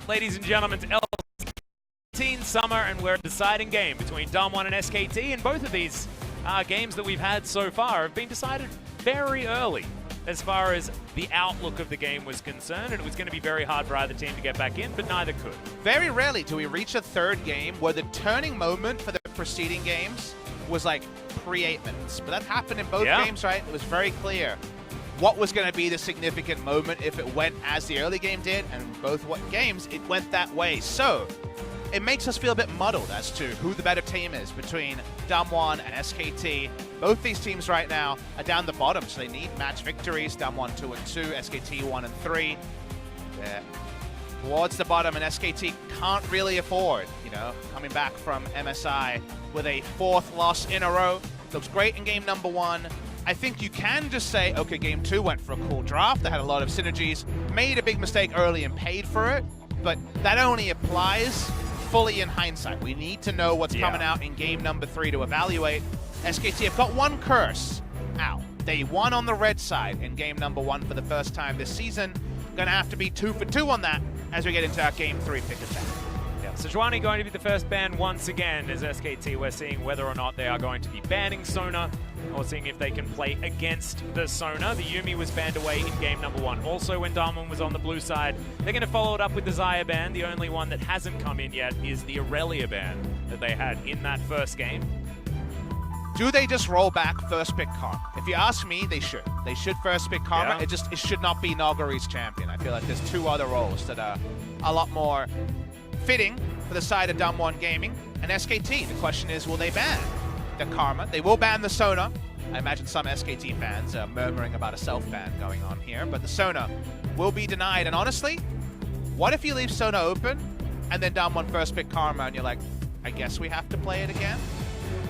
ladies and gentlemen, to LCK Summer, and we're a deciding game between DAMWON and SKT, and both of these games that we've had so far have been decided very early as far as the outlook of the game was concerned, and it was going to be very hard for either team to get back in, but neither could. Very rarely do we reach a third game where the turning moment for the preceding games was like pre-8 minutes, but that happened in both games, right? It was very clear what was going to be the significant moment if it went as the early game did, and in both games it went that way. So it makes us feel a bit muddled as to who the better team is between DAMWON and SKT. Both these teams right now are down the bottom, so they need match victories. DAMWON 2-2, SKT 1-3. They're towards the bottom, and SKT can't really afford, coming back from MSI with a 4th loss in a row. Looks great in game number 1. I think you can just say, okay, game 2 went for a cool draft. They had a lot of synergies, made a big mistake early and paid for it, but that only applies fully in hindsight. We need to know what's coming out in game number 3 to evaluate. SKT have got one curse out. They won on the red side in game number 1 for the first time this season. Gonna have to be 2 for 2 on that as we get into our game 3 pick attack. Sejuani going to be the first ban once again as SKT. We're seeing whether or not they are going to be banning Sona, or seeing if they can play against the Sona. The Yuumi was banned away in game number 1. Also, when DAMWON was on the blue side, they're going to follow it up with the Xayah ban. The only one that hasn't come in yet is the Aurelia ban that they had in that first game. Do they just roll back first pick Karma? If you ask me, they should. They should first pick Karma. It should not be Nuguri's champion. I feel like there's 2 other roles that are a lot more fitting for the side of DAMWON Gaming and SKT. The question is, will they ban the Karma? They will ban the Sona. I imagine some SKT fans are murmuring about a self-ban going on here, but the Sona will be denied. And honestly, what if you leave Sona open and then DAMWON first pick Karma and you're like, I guess we have to play it again?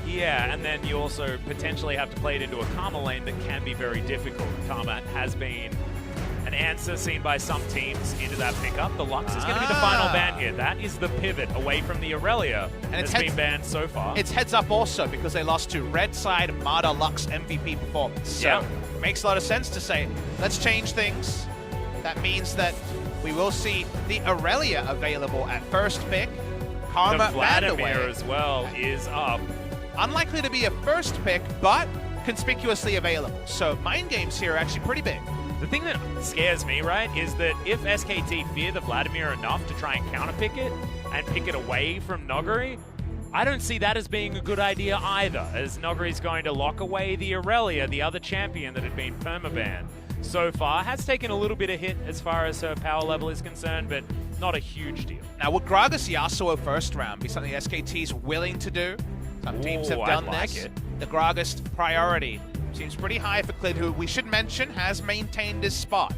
Yeah, and then you also potentially have to play it into a Karma lane that can be very difficult. Karma has been an answer seen by some teams into that pickup. The Lux is going to be the final ban here. That is the pivot away from the Aurelia that's been banned so far. It's heads up also because they lost to red side Mada Lux MVP performance. So it makes a lot of sense to say, let's change things. That means that we will see the Aurelia available at first pick. Karma banned away as well is up. Unlikely to be a first pick, but conspicuously available. So mind games here are actually pretty big. The thing that scares me, right, is that if SKT fear the Vladimir enough to try and counterpick it and pick it away from Nuguri, I don't see that as being a good idea either, as Nuguri's going to lock away the Aurelia, the other champion that had been permabanned so far. Has taken a little bit of hit as far as her power level is concerned, but not a huge deal. Now, would Gragas Yasuo first round be something SKT's willing to do? Some teams have done this. The Gragas priority seems pretty high for Clid, who we should mention has maintained his spot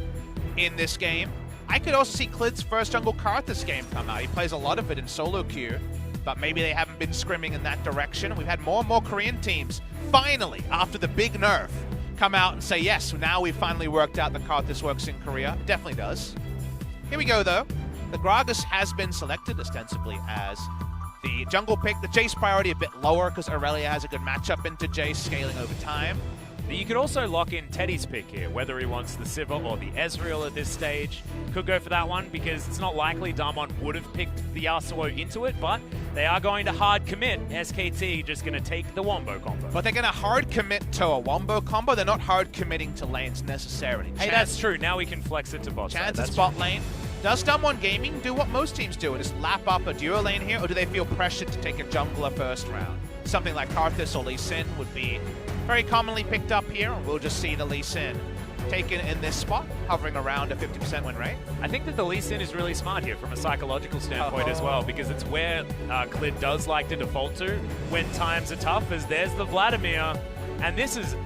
in this game. I could also see Clid's first jungle card this game come out. He plays a lot of it in solo queue, but maybe they haven't been scrimming in that direction. We've had more and more Korean teams, finally, after the big nerf, come out and say, yes, now we've finally worked out the card this works in Korea. It definitely does. Here we go, though. The Gragas has been selected ostensibly as the jungle pick. The Jace priority a bit lower because Aurelia has a good matchup into Jace, scaling over time. You could also lock in Teddy's pick here, whether he wants the Sivir or the Ezreal at this stage. Could go for that one because it's not likely DAMWON would have picked the Yasuo into it, but they are going to hard commit. SKT just going to take the Wombo combo. But they're going to hard commit to a Wombo combo. They're not hard committing to lanes necessarily. Hey, that's true. Now we can flex it to bot side. Chance spot lane. Does DAMWON Gaming do what most teams do and just lap up a duo lane here, or do they feel pressured to take a jungler first round? Something like Karthus or Lee Sin would be very commonly picked up here, and we'll just see the Lee Sin taken in this spot, hovering around a 50% win rate. I think that the Lee Sin is really smart here from a psychological standpoint as well, because it's where Clid does like to default to when times are tough, as there's the Vladimir, and this is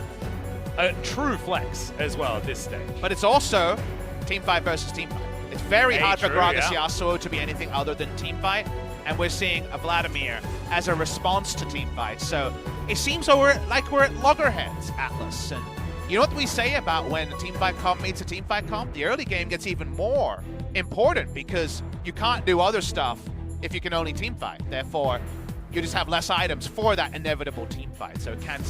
a true flex as well at this stage. But it's also teamfight versus teamfight. It's very hard for Gragas Yasuo to be anything other than teamfight, and we're seeing a Vladimir as a response to teamfight. So it seems like we're at loggerheads, Atlas. And you know what we say about when a teamfight comp meets a teamfight comp? The early game gets even more important because you can't do other stuff if you can only teamfight. Therefore, you just have less items for that inevitable teamfight. So it can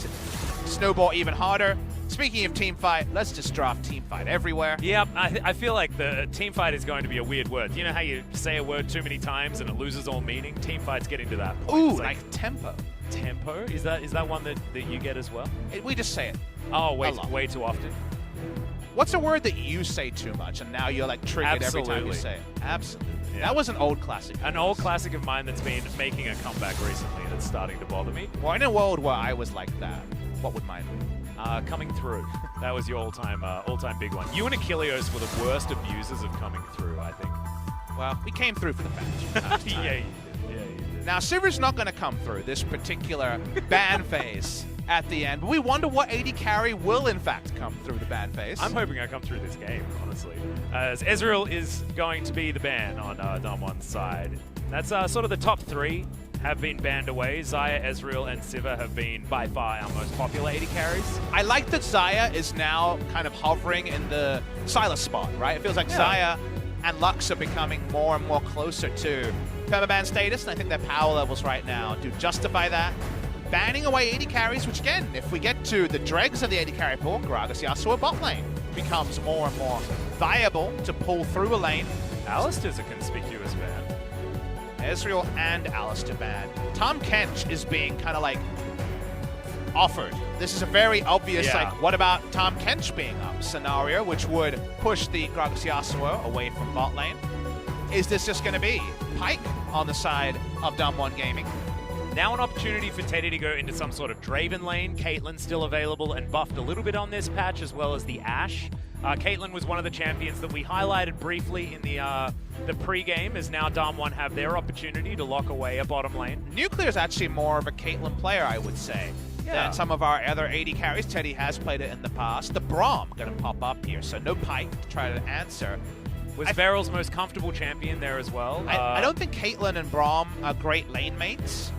snowball even harder. Speaking of team fight, let's just drop team fight everywhere. Yep, I feel like the team fight is going to be a weird word. You know how you say a word too many times and it loses all meaning? Team fight's getting to that point. Ooh, it's like tempo. Tempo? Is that one that you get as well? We just say it. Oh, way too often. What's a word that you say too much and now you're like triggered every time you say it? Absolutely. Yeah. That was an old classic. An old classic of mine that's been making a comeback recently and it's starting to bother me. Well, in a world where I was like that, what would mine be? Coming through. That was your all-time big one. You and Achilleos were the worst abusers of coming through, I think. Well, we came through for the fans. Yeah, you did. Now, Sivir's not going to come through this particular ban phase at the end, but we wonder what AD carry will, in fact, come through the ban phase. I'm hoping I come through this game, honestly. As EzReal is going to be the ban on DAMWON's side. That's sort of the top three have been banned away. Xayah, EzReal, and Sivir have been by far our most popular AD carries. I like that Xayah is now kind of hovering in the Silas spot, right? It feels like Xayah and Lux are becoming more and more closer to permaban status, and I think their power levels right now do justify that. Banning away AD carries, which again, if we get to the dregs of the AD carry pool, Gragas Yasuo bot lane becomes more and more viable to pull through a lane. Alistar's a conspicuous ban. EzReal and Alistar ban. Tahm Kench is being kind of like offered. This is a very obvious, like, what about Tahm Kench being up scenario, which would push the Gragas Yasuo away from bot lane. Is this just going to be Pyke on the side of DAMWON Gaming? Now an opportunity for Teddy to go into some sort of Draven lane. Caitlyn's still available and buffed a little bit on this patch, as well as the Ashe. Caitlyn was one of the champions that we highlighted briefly in the pre-game, as now DAMWON have their opportunity to lock away a bottom lane. Nuclear's actually more of a Caitlyn player, I would say, than some of our other AD carries. Teddy has played it in the past. The Braum going to pop up here, so no Pyke to try to answer. Was BeryL's most comfortable champion there as well. I don't think Caitlyn and Braum are great lane mates.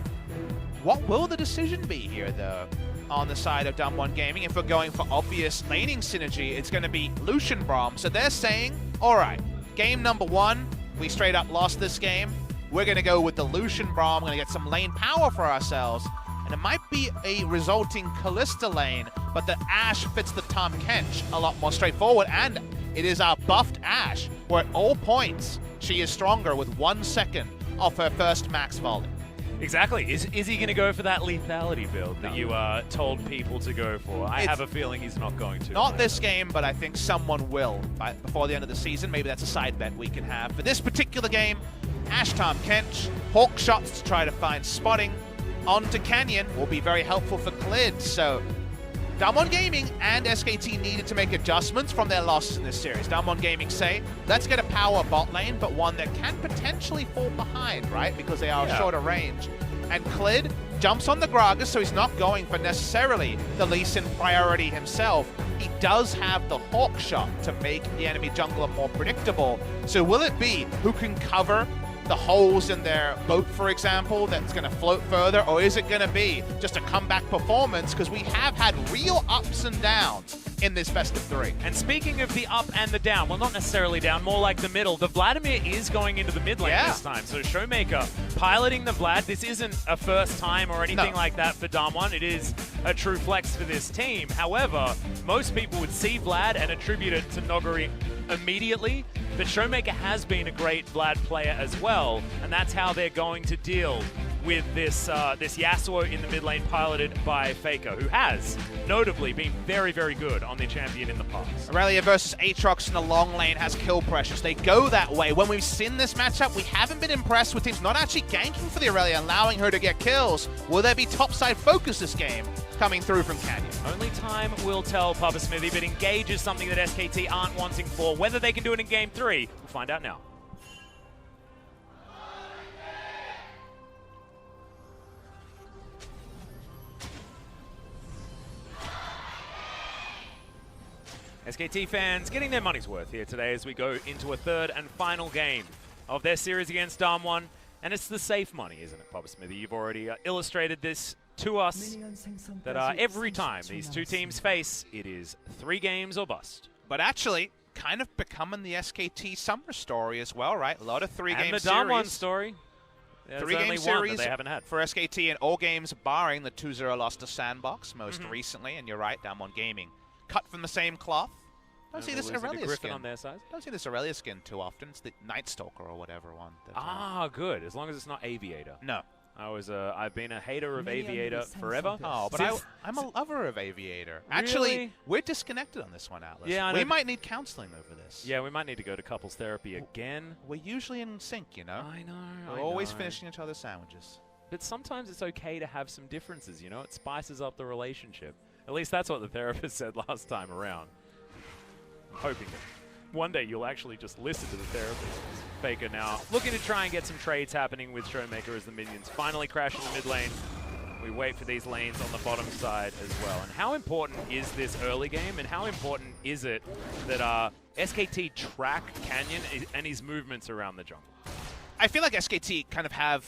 What will the decision be here, though, on the side of DAMWON Gaming? If we're going for obvious laning synergy, it's going to be Lucian Braum. So they're saying, all right, game number one, we straight up lost this game. We're going to go with the Lucian Braum. We're going to get some lane power for ourselves. And it might be a resulting Kalista lane, but the Ashe fits the Tahm Kench a lot more straightforward. And it is our buffed Ashe, where at all points, she is stronger with 1 second off her first max volley. Exactly. Is he going to go for that lethality build that you told people to go for? I have a feeling he's not going to. Not this game, but I think someone will before the end of the season. Maybe that's a side bet we can have. For this particular game, Ashe Tahm Kench, Hawk shots to try to find spotting. Onto Canyon will be very helpful for Clid. So DAMWON Gaming and SKT needed to make adjustments from their losses in this series. DAMWON Gaming say, let's get a power bot lane, but one that can potentially fall behind, right? Because they are shorter range. And Clid jumps on the Gragas, so he's not going for necessarily the Lee Sin priority himself. He does have the Hawk shot to make the enemy jungler more predictable. So will it be who can cover the holes in their boat, for example, that's going to float further, or is it going to be just a comeback performance? Because we have had real ups and downs in this best of three. And speaking of the up and the down, well, not necessarily down, more like the middle, the Vladimir is going into the mid lane this time. So ShowMaker piloting the Vlad. This isn't a first time or anything like that for DAMWON. It is a true flex for this team. However, most people would see Vlad and attribute it to Nuguri immediately, but ShowMaker has been a great Vlad player as well, and that's how they're going to deal with this this Yasuo in the mid lane piloted by FLICKR, who has notably been very, very good on their champion in the past. Aurelia versus Aatrox in the long lane has kill pressures. They go that way. When we've seen this matchup, we haven't been impressed with teams not actually ganking for the Aurelia, allowing her to get kills. Will there be topside focus this game coming through from Canyon? Only time will tell, Papa Smithy, but engage is something that SKT aren't wanting for. Whether they can do it in game 3, we'll find out now. SKT fans getting their money's worth here today as we go into a third and final game of their series against DAMWON. And it's the safe money, isn't it, Papa Smithy? You've already illustrated this to us, that every time these two teams face, it is 3 games or bust. But actually, kind of becoming the SKT summer story as well, right? A lot of 3-game series. And the DAMWON story. 3-game series they haven't had for SKT in all games barring the 2-0 loss to Sandbox most recently. And you're right, DAMWON Gaming cut from the same cloth. Don't see this Aurelia Griffin skin. on their side. Don't see this Aurelia skin too often. It's the Night Stalker or whatever one. Good. As long as it's not Aviator. No. I've been a hater of Aviator forever. Oh, but I'm a lover of Aviator. Actually, we're disconnected on this one, Atlas. Yeah, we might need counseling over this. Yeah, we might need to go to couples therapy again. We're usually in sync, you know? I know. We're always finishing each other's sandwiches. But sometimes it's okay to have some differences, you know? It spices up the relationship. At least that's what the therapist said last time around. I'm hoping that one day you'll actually just listen to the therapist. FLICKR now looking to try and get some trades happening with ShowMaker as the minions finally crash in the mid lane. We wait for these lanes on the bottom side as well. And how important is this early game, and how important is it that SKT track Canyon and his movements around the jungle? I feel like SKT kind of have,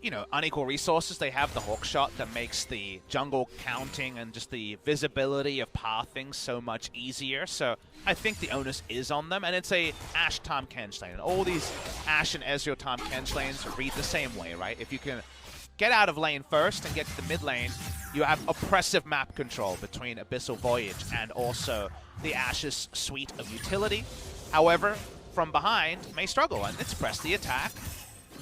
you know, unequal resources. They have the hook shot that makes the jungle counting and just the visibility of pathing so much easier. So I think the onus is on them, and it's a Ashe Tahm Kench lane. And all these Ashe and Ezreal Tahm Kench lanes read the same way, right? If you can get out of lane first and get to the mid lane, you have oppressive map control between Abyssal Voyage and also the Ashe's suite of utility. However, from behind may struggle, and it's press the attack.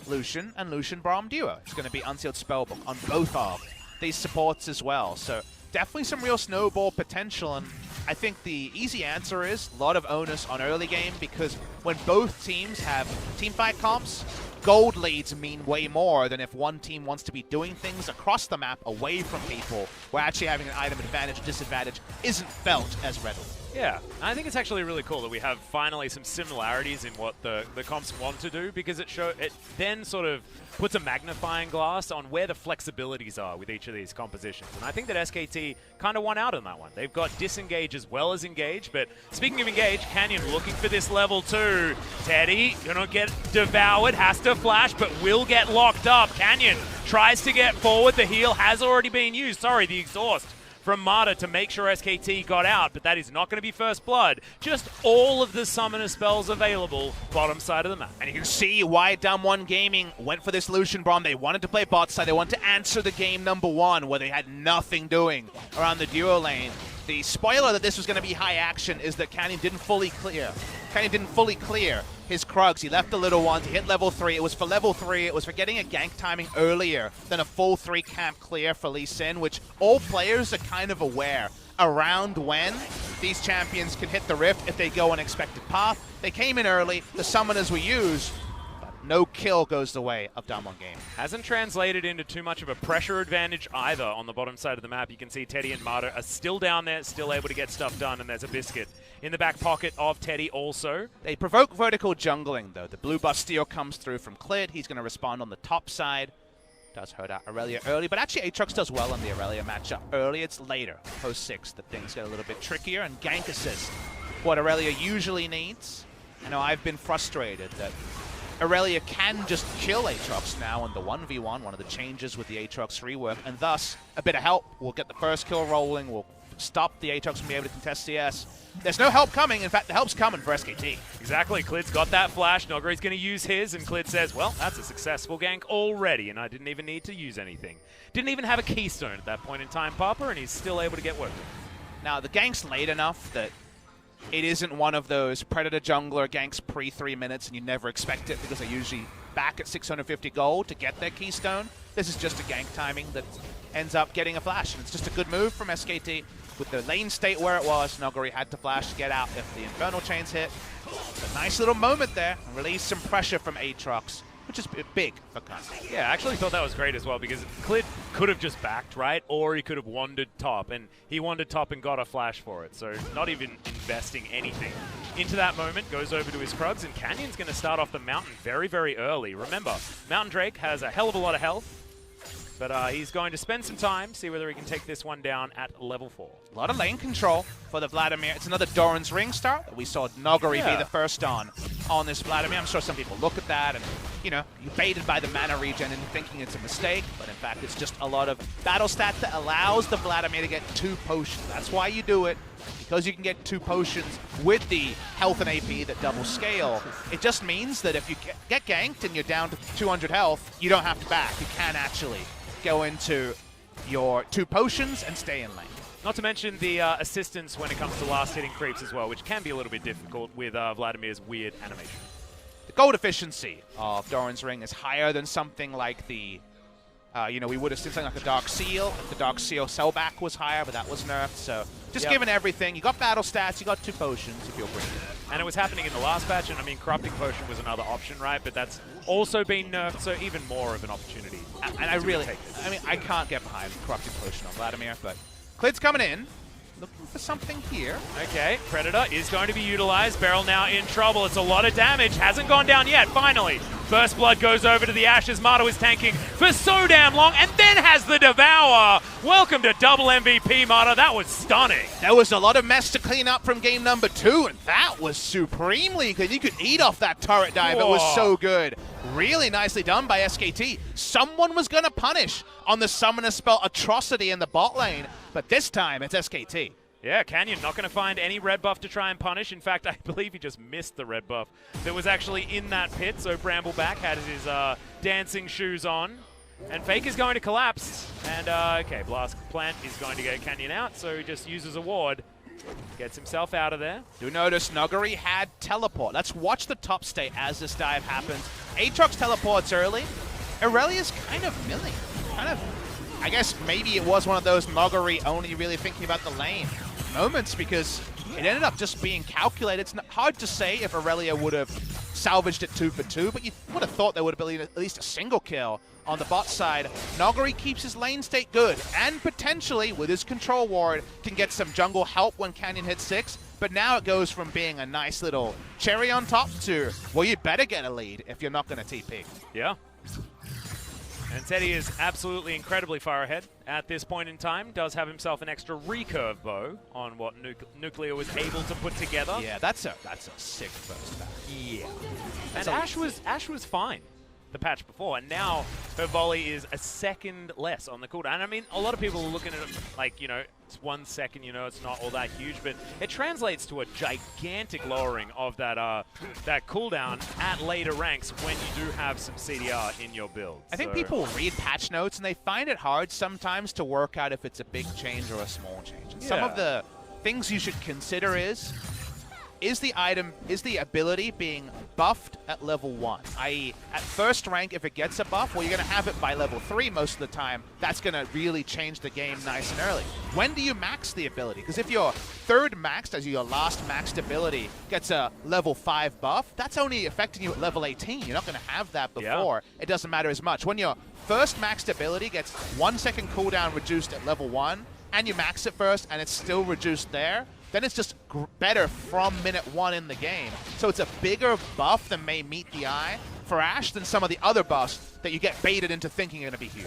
Lucian and Lucian Braum duo. It's going to be Unsealed Spellbook on both of these supports as well. So definitely some real snowball potential, and I think the easy answer is a lot of onus on early game, because when both teams have teamfight comps, gold leads mean way more than if one team wants to be doing things across the map away from people, where actually having an item advantage or disadvantage isn't felt as readily. Yeah, I think it's actually really cool that we have finally some similarities in what the comps want to do, because it then sort of puts a magnifying glass on where the flexibilities are with each of these compositions. And I think that SKT kind of won out on that one. They've got disengage as well as engage, but speaking of engage, Canyon looking for this level 2. Teddy gonna get devoured, has to flash, but will get locked up. Canyon tries to get forward, the heal has already been used. Sorry, the exhaust from Marta to make sure SKT got out, but that is not going to be first blood. Just all of the summoner spells available bottom side of the map. And you can see why DAMWON Gaming went for this Lucian Braum. They wanted to play bot side. They wanted to answer the game #1, where they had nothing doing around the duo lane. The spoiler that this was going to be high action is that Canyon didn't fully clear. His Krugs. He left the little one to hit level 3. It was for level 3. It was for getting a gank timing earlier than a full 3 camp clear for Lee Sin, which all players are kind of aware around when these champions can hit the rift if they go unexpected path. They came in early. The summoners were used. No kill goes the way of DAMWON Game. Hasn't translated into too much of a pressure advantage either on the bottom side of the map. You can see Teddy and Marta are still down there, still able to get stuff done, and there's a biscuit in the back pocket of Teddy also. They provoke vertical jungling, though. The blue buff steal comes through from Clid. He's going to respond on the top side. Does hurt out Aurelia early, but actually Aatrox does well on the Aurelia matchup early. It's later, post 6, that things get a little bit trickier, and gank assist, what Aurelia usually needs. I know I've been frustrated that Aurelia can just kill Aatrox now in the 1v1, one of the changes with the Aatrox rework, and thus a bit of help will get the first kill rolling, will stop the Aatrox from being able to contest CS. There's no help coming. In fact, the help's coming for SKT. Exactly. Clid's got that flash. Nuguri's going to use his, and Clid says, well, that's a successful gank already, and I didn't even need to use anything. Didn't even have a keystone at that point in time, Papa, and he's still able to get work. Now, the gank's late enough that it isn't one of those Predator jungler ganks pre-3 minutes and you never expect it, because they're usually back at 650 gold to get their keystone. This is just a gank timing that ends up getting a flash, and it's just a good move from SKT. With the lane state where it was, Nuguri had to flash to get out if the Infernal Chains hit. A nice little moment there, and release some pressure from Aatrox, which is big for Kahn. Yeah, I actually thought that was great as well, because Clid could have just backed, right? Or he could have wandered top, and he wandered top and got a flash for it. So not even investing anything into that moment, goes over to his Krugs, and Canyon's going to start off the mountain very, very early. Remember, Mountain Drake has a hell of a lot of health, but he's going to spend some time, see whether he can take this one down at level 4. A lot of lane control for the Vladimir. It's another Doran's Ring start that we saw Nuguri be the first on this Vladimir. I'm sure some people look at that and, you know, you're baited by the mana regen and thinking it's a mistake, but in fact it's just a lot of battle stat that allows the Vladimir to get 2 potions. That's why you do it, because you can get 2 potions with the health and AP that double scale. It just means that if you get ganked and you're down to 200 health, you don't have to back. You can actually go into your 2 potions and stay in lane. Not to mention the assistance when it comes to last-hitting creeps as well, which can be a little bit difficult with Vladimir's weird animation. The gold efficiency of Doran's Ring is higher than something like the, you know, we would have seen something like the Dark Seal. The Dark Seal sellback was higher, but that was nerfed. So just given everything, you got battle stats, you got 2 potions if you're greedy. And it was happening in the last patch, and I mean, Corrupting Potion was another option, right? But that's also been nerfed, so even more of an opportunity. And I mean, I can't get behind Corrupting Potion on Vladimir, but Clid's coming in. Looking for something here. Okay, Predator is going to be utilized. BeryL now in trouble. It's a lot of damage. Hasn't gone down yet, finally. First Blood goes over to the Ashes. Mato is tanking for so damn long, and then has the Devour. Welcome to double MVP, Mato. That was stunning. There was a lot of mess to clean up from game number 2, and that was supremely good. You could eat off that turret dive. Whoa. It was so good. Really nicely done by SKT. Someone was going to punish on the Summoner Spell atrocity in the bot lane, but this time it's SKT. Yeah, Canyon not going to find any red buff to try and punish. In fact, I believe he just missed the red buff that was actually in that pit, so Brambleback had his dancing shoes on. And Fake is going to collapse. And, okay, Blast Plant is going to get Canyon out, so he just uses a ward. Gets himself out of there. Do notice Nuguri had teleport. Let's watch the top state as this dive happens. Aatrox teleports early. Irelia's kind of milling. I guess maybe it was one of those Nuguri only really thinking about the lane moments, because it ended up just being calculated. It's hard to say if Aurelia would have salvaged it 2 for 2, but you would have thought there would have been at least a single kill on the bot side. Nuguri keeps his lane state good, and potentially, with his control ward, can get some jungle help when Canyon hits 6. But now it goes from being a nice little cherry on top to, well, you better get a lead if you're not going to TP. Yeah. And Teddy is absolutely incredibly far ahead at this point in time. Does have himself an extra recurve bow on what Nuclear was able to put together. Yeah, that's a sick first back. Yeah. And Ash was fine the patch before, and now her volley is a second less on the cooldown. And I mean, a lot of people are looking at it like, you know, it's 1 second, you know, it's not all that huge, but it translates to a gigantic lowering of that that cooldown at later ranks when you do have some CDR in your build. I think people read patch notes and they find it hard sometimes to work out if it's a big change or a small change. And some of the things you should consider is the ability being buffed at level 1? I.e., at first rank, if it gets a buff, well, you're going to have it by level 3 most of the time. That's going to really change the game nice and early. When do you max the ability? Because if your third maxed, as your last maxed ability, gets a level 5 buff, that's only affecting you at level 18. You're not going to have that before. Yeah. It doesn't matter as much. When your first maxed ability gets 1 second cooldown reduced at level 1, and you max it first, and it's still reduced there, then it's just better from minute 1 in the game. So it's a bigger buff than may meet the eye for Ashe than some of the other buffs that you get baited into thinking are going to be huge.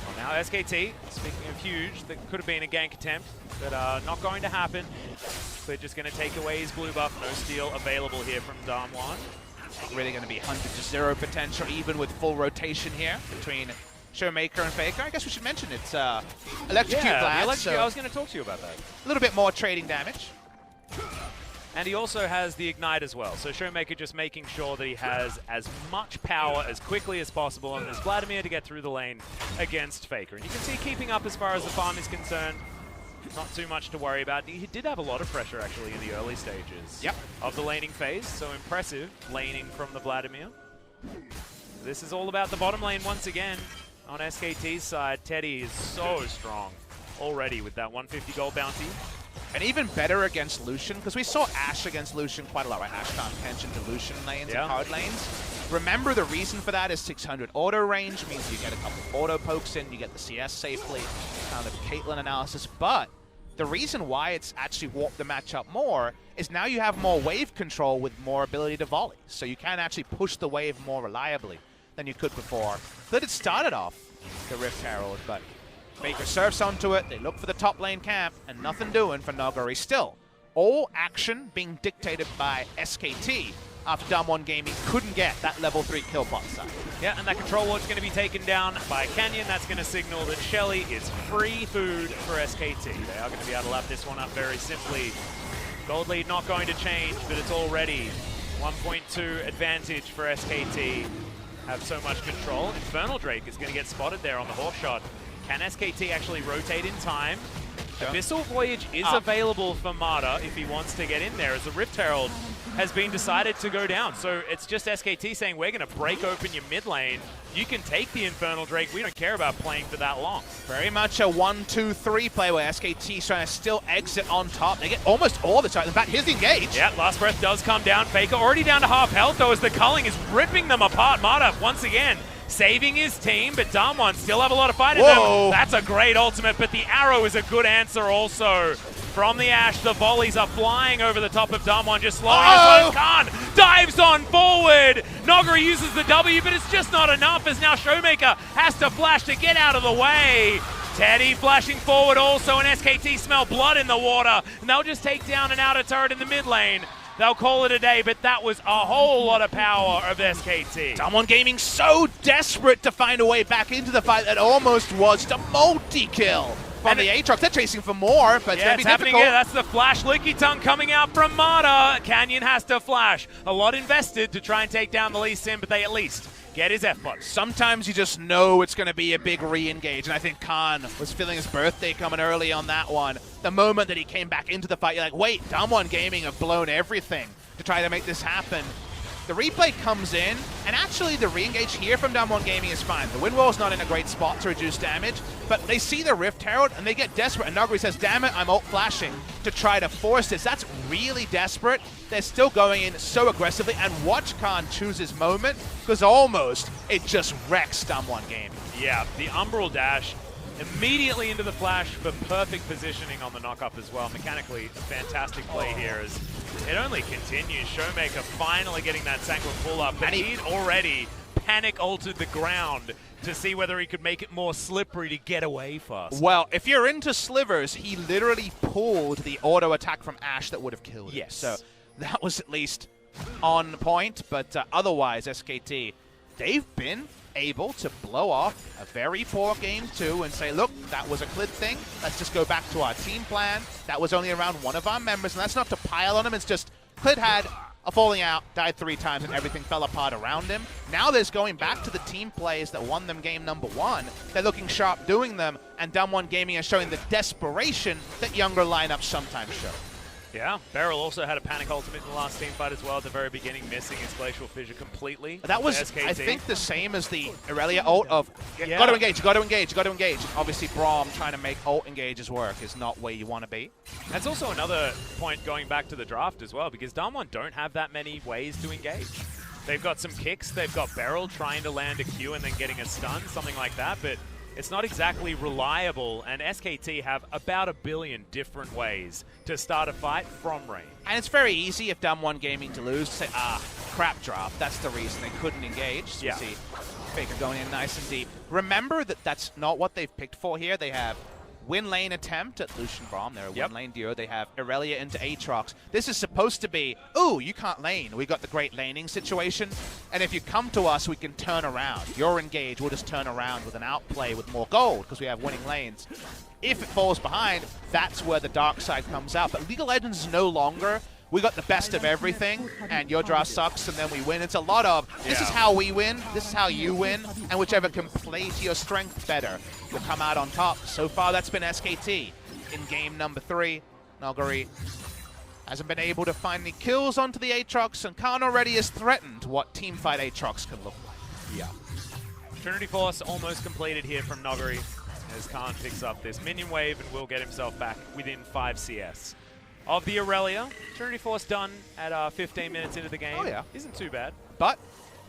Well, now SKT, speaking of huge, that could have been a gank attempt, but not going to happen. Clid just going to take away his blue buff. No steal available here from DAMWON. Really going to be 100-0 potential, even with full rotation here between ShowMaker and FLICKR. I guess we should mention it's Electrocute Vlad. So I was going to talk to you about that. A little bit more trading damage. And he also has the Ignite as well. So ShowMaker just making sure that he has as much power as quickly as possible and there's Vladimir to get through the lane against FLICKR. And you can see keeping up as far as the farm is concerned. Not too much to worry about. He did have a lot of pressure actually in the early stages of the laning phase. So impressive laning from the Vladimir. This is all about the bottom lane once again. On SKT's side, Teddy is so strong already with that 150 gold bounty. And even better against Lucian, because we saw Ashe against Lucian quite a lot, right? Ashe found pension to Lucian lanes and hard lanes. Remember, the reason for that is 600 auto range, means you get a couple of auto pokes in, you get the CS safely, kind of Caitlyn analysis. But the reason why it's actually warped the matchup more is now you have more wave control with more ability to volley. So you can actually push the wave more reliably than you could before. That it started off the Rift Herald, but Baker surfs onto it, they look for the top lane camp, and nothing doing for Nuguri. Still, all action being dictated by SKT after DAMWON Gaming couldn't get that level 3 kill bot side. Yeah, and that control ward's going to be taken down by Canyon. That's going to signal that Shelly is free food for SKT. They are going to be able to lap this one up very simply. Gold lead not going to change, but it's already 1.2 advantage for SKT. Have so much control. Infernal Drake is going to get spotted there on the Hawk shot. Can SKT actually rotate in time? Abyssal Voyage is available for Mata if he wants to get in there, as the Rift Herald has been decided to go down. So it's just SKT saying, we're going to break open your mid lane. You can take the Infernal Drake. We don't care about playing for that long. Very much a 1-2-3 play where SKT's trying to still exit on top. They get almost all the time. In fact, here's the engage. Yeah, Last Breath does come down. FLICKR already down to half health, though, as the culling is ripping them apart. Mata, once again, saving his team, but DAMWON still have a lot of fight in them. That's a great ultimate, but the arrow is a good answer also. From the Ashe, the volleys are flying over the top of DAMWON, just slowing as Kahn dives on forward. Nuguri uses the W, but it's just not enough, as now ShowMaker has to flash to get out of the way. Teddy flashing forward also, and SKT smell blood in the water, and they'll just take down an outer turret in the mid lane. They'll call it a day, but that was a whole lot of power of SKT. DWG Gaming so desperate to find a way back into the fight that almost was the multi-kill from the Aatrox. They're chasing for more, but it's going to be difficult. Again. That's the flash Licky Tongue coming out from Mata. Canyon has to flash. A lot invested to try and take down the Lee Sin, but they at least get his F-Bot. Sometimes you just know it's going to be a big re-engage, and I think Kahn was feeling his birthday coming early on that one. The moment that he came back into the fight, you're like, wait, DWG Gaming have blown everything to try to make this happen. The replay comes in, and actually the re-engage here from DWG Gaming is fine. The wind wall's not in a great spot to reduce damage, but they see the Rift Herald and they get desperate, and Nuguri says, damn it, I'm ult flashing to try to force this. That's really desperate. They're still going in so aggressively, and watch Kahn choose his moment, because almost it just wrecks DWG Gaming. Yeah, the Umbral Dash immediately into the flash for perfect positioning on the knock-up as well. Mechanically, fantastic play here as it only continues. ShowMaker finally getting that Sanguine pull-up, but he'd already panic altered the ground to see whether he could make it more slippery to get away fast. Well, if you're into slivers, he literally pulled the auto attack from Ashe that would have killed him. Yes. So that was at least on point, but otherwise, SKT, they've been able to blow off a very poor game too and say, look, that was a Clid thing. Let's just go back to our team plan. That was only around one of our members, and that's not to pile on him. It's just Clid had a falling out, died 3 times, and everything fell apart around him. Now there's going back to the team plays that won them game number 1. They're looking sharp doing them, and DWG Gaming is showing the desperation that younger lineups sometimes show. Yeah, BeryL also had a panic ultimate in the last team fight as well at the very beginning, missing his Glacial Fissure completely. That was, SKT. I think, the same as the Irelia ult of, got to engage, got to engage, got to engage. Obviously, Braum trying to make ult engages work is not where you want to be. That's also another point going back to the draft as well, because DAMWON don't have that many ways to engage. They've got some kicks, they've got BeryL trying to land a Q and then getting a stun, something like that, but it's not exactly reliable, and SKT have about 1 billion different ways to start a fight from range. And it's very easy if DWG Gaming to lose to say, crap draft. That's the reason they couldn't engage. So yeah. We see FLICKR going in nice and deep. Remember that that's not what they've picked for here. They have win lane attempt at Lucian Braum. They're a win lane duo. They have Irelia into Aatrox. This is supposed to be, ooh, you can't lane. We got the great laning situation. And if you come to us, we can turn around. You're engaged. We'll just turn around with an outplay with more gold because we have winning lanes. If it falls behind, that's where the dark side comes out. But League of Legends is no longer, we got the best of everything, and your draw sucks, and then we win. It's a lot of, this is how we win, this is how you win, and whichever can play to your strength better will come out on top. So far, that's been SKT. In game number 3, Nuguri hasn't been able to find any kills onto the Aatrox, and Kahn already has threatened what teamfight Aatrox can look like. Yeah. Trinity Force almost completed here from Nuguri, as Kahn picks up this minion wave and will get himself back within 5 CS. Of the Irelia, Trinity Force done at 15 minutes into the game. Oh, yeah. Isn't too bad. But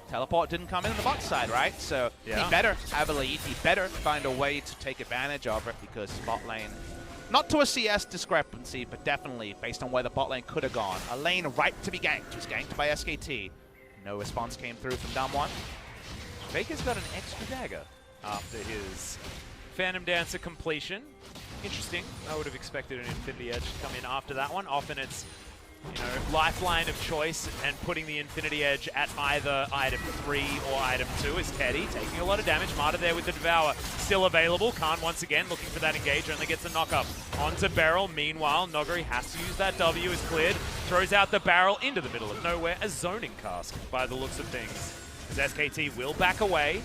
teleport didn't come in on the bot side, right? So he better have a lead. He better find a way to take advantage of it because bot lane, not to a CS discrepancy, but definitely based on where the bot lane could have gone. A lane ripe to be ganked. Was ganked by SKT. No response came through from DAMWON. FLICKR's got an extra dagger after his Phantom Dancer completion. Interesting. I would have expected an Infinity Edge to come in after that one. Often it's, you know, lifeline of choice, and putting the Infinity Edge at either item 3 or item 2 is Teddy, taking a lot of damage. Mata there with the Devour still available. Kahn once again looking for that engage, only gets a knock-up onto BeryL. Meanwhile, Nuguri has to use that W as Clid, throws out the barrel into the middle of nowhere. A zoning cask by the looks of things, as SKT will back away.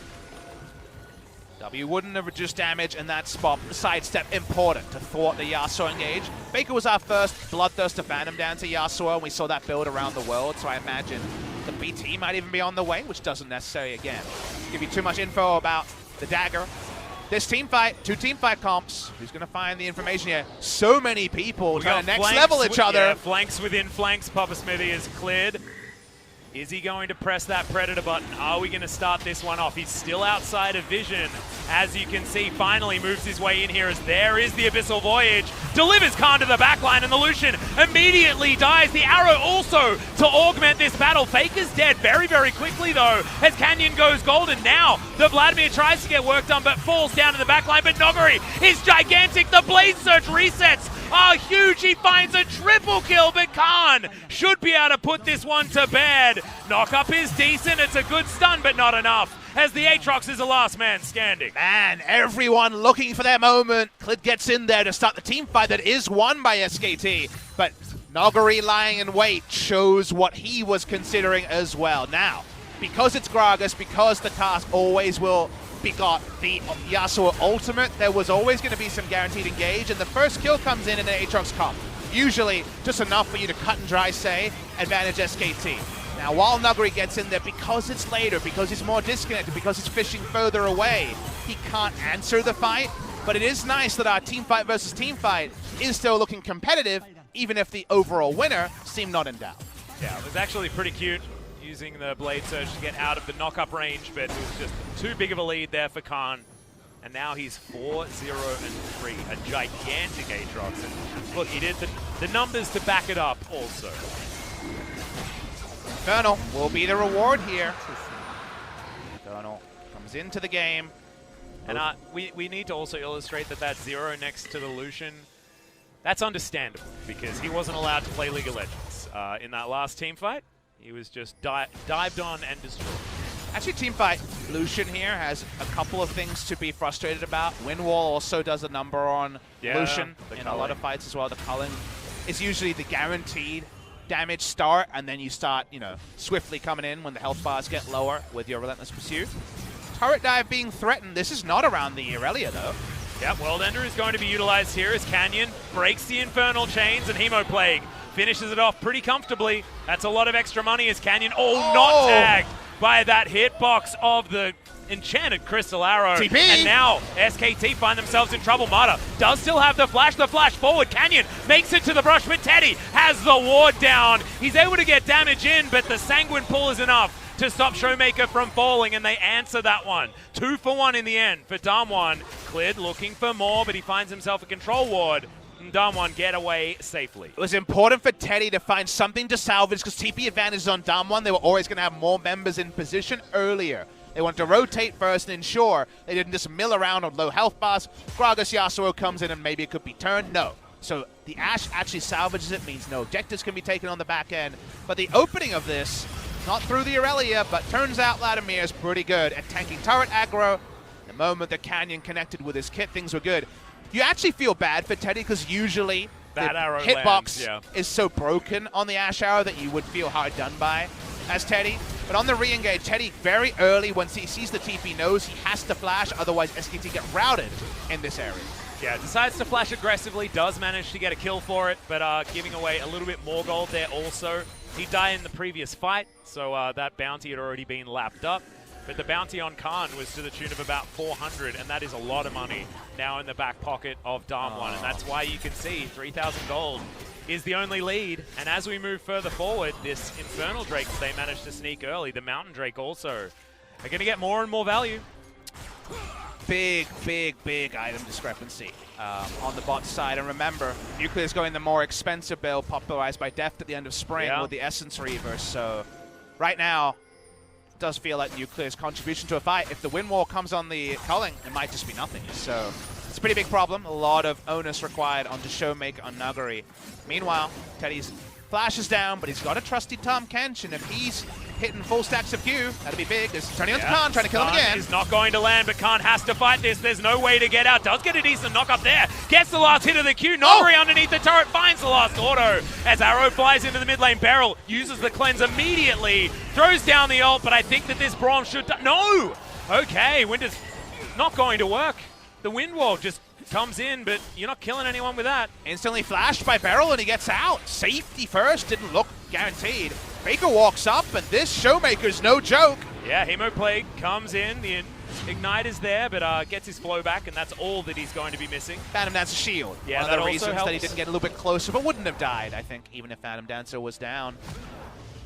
W wouldn't have reduced damage in that spot. Sidestep important to thwart the Yasuo engage. Baker was our first Bloodthirst to ban him down to Yasuo, and we saw that build around the world, so I imagine the BT might even be on the way, which doesn't necessarily, again, give you too much info about the dagger. This team fight, 2 team fight comps. Who's going to find the information here? So many people trying to next level each other. Yeah, flanks within flanks. Papa Smithy is Clid. Is he going to press that Predator button? Are we going to start this one off? He's still outside of vision. As you can see, finally moves his way in here as there is the Abyssal Voyage. Delivers Kahn to the backline, and the Lucian immediately dies. The arrow also to augment this battle. Faker's dead very, very quickly, though, as Canyon goes golden. Now, the Vladimir tries to get work done, but falls down to the backline. But Nuguri is gigantic. The Blade Surge resets are huge. He finds a triple kill, but Kahn should be able to put this one to bed. Knock-up is decent. It's a good stun, but not enough, as the Aatrox is the last man standing. Man, everyone looking for their moment. Clid gets in there to start the team fight that is won by SKT, but Nuguri lying in wait shows what he was considering as well. Now, because it's Gragas, because the task always will begot the Yasuo ultimate, there was always going to be some guaranteed engage, and the first kill comes in an Aatrox comp. Usually just enough for you to cut and dry say, advantage SKT. Now, while Nuguri gets in there, because it's later, because he's more disconnected, because he's fishing further away, he can't answer the fight. But it is nice that our team fight versus team fight is still looking competitive, even if the overall winner seemed not in doubt. Yeah, it was actually pretty cute using the Blade Surge to get out of the knock-up range, but it was just too big of a lead there for Kahn. And now he's 4-0-3, a gigantic Aatrox. And look, he did the numbers to back it up also. Infernal will be the reward here. Infernal comes into the game. And we need to also illustrate that 0 next to the Lucian, that's understandable, because he wasn't allowed to play League of Legends in that last team fight. He was just dived on and destroyed. Actually, teamfight Lucian here has a couple of things to be frustrated about. Windwall also does a number on Lucian in a lot of fights as well. The culling is usually the guaranteed damage start, and then you start, you know, swiftly coming in when the health bars get lower with your Relentless Pursuit. Turret dive being threatened. This is not around the Irelia, though. Yep, World Ender is going to be utilized here as Canyon breaks the Infernal Chains, and Hemoplague finishes it off pretty comfortably. That's a lot of extra money as Canyon, not tagged by that hitbox of the Enchanted Crystal Arrow. TP. And now SKT find themselves in trouble. Mata does still have the flash forward. Canyon makes it to the brush, but Teddy has the ward down. He's able to get damage in, but the Sanguine pull is enough to stop ShowMaker from falling, and they answer that one. 2 for 1 in the end for DAMWON. Clid looking for more, but he finds himself a control ward. And DAMWON get away safely. It was important for Teddy to find something to salvage, because TP advantage is on DAMWON. They were always going to have more members in position earlier. They wanted to rotate first and ensure they didn't just mill around on low health bars. Gragas Yasuo comes in and maybe it could be turned. No. So the Ashe actually salvages it, means no objectives can be taken on the back end. But the opening of this, not through the Irelia, but turns out Vladimir is pretty good at tanking turret aggro. The moment that Canyon connected with his kit, things were good. You actually feel bad for Teddy, because usually that the hitbox is so broken on the Ashe arrow that you would feel hard done by as Teddy. But on the re-engage, Teddy very early, once he sees the TP, knows he has to flash, otherwise SKT get routed in this area. Yeah, decides to flash aggressively, does manage to get a kill for it, but giving away a little bit more gold there also. He died in the previous fight, so that bounty had already been lapped up. But the bounty on Kahn was to the tune of about 400, and that is a lot of money now in the back pocket of DAMWON. And that's why you can see 3,000 gold is the only lead. And as we move further forward, this Infernal Drake that they managed to sneak early, the Mountain Drake also, are going to get more and more value. Big item discrepancy on the bot side. And remember, Nuclear is going the more expensive build popularized by Deft at the end of spring with the Essence Reaver. So right now, does feel like Nuclear's contribution to a fight. If the wind wall comes on the culling, it might just be nothing. So it's a pretty big problem. A lot of onus required onto ShowMaker on Nuguri. Meanwhile, Teddy's flash is down, but he's got a trusty Tahm Kench, and if he's hitting full stacks of Q, that'd be big. There's turning onto Kahn, trying to kill him again. He's not going to land, but Kahn has to fight this. There's no way to get out. Does get a decent knock up there. Gets the last hit of the Q. Nuguri underneath the turret finds the last auto as Arrow flies into the mid lane. BeryL uses the cleanse immediately, throws down the ult, but I think that this Braum should... No! Okay, Winter's Not going to work. The wind wall just comes in, but you're not killing anyone with that. Instantly flashed by BeryL, and he gets out. Safety first, didn't look guaranteed. FLICKR walks up, and this ShowMaker's no joke. Yeah, Hemoplague comes in. The Ignite is there, but gets his flow back, and that's all that he's going to be missing. Phantom Dancer shield. Yeah, One that of the also reasons helps. that he didn't get a little bit closer, but wouldn't have died, I think, even if Phantom Dancer was down.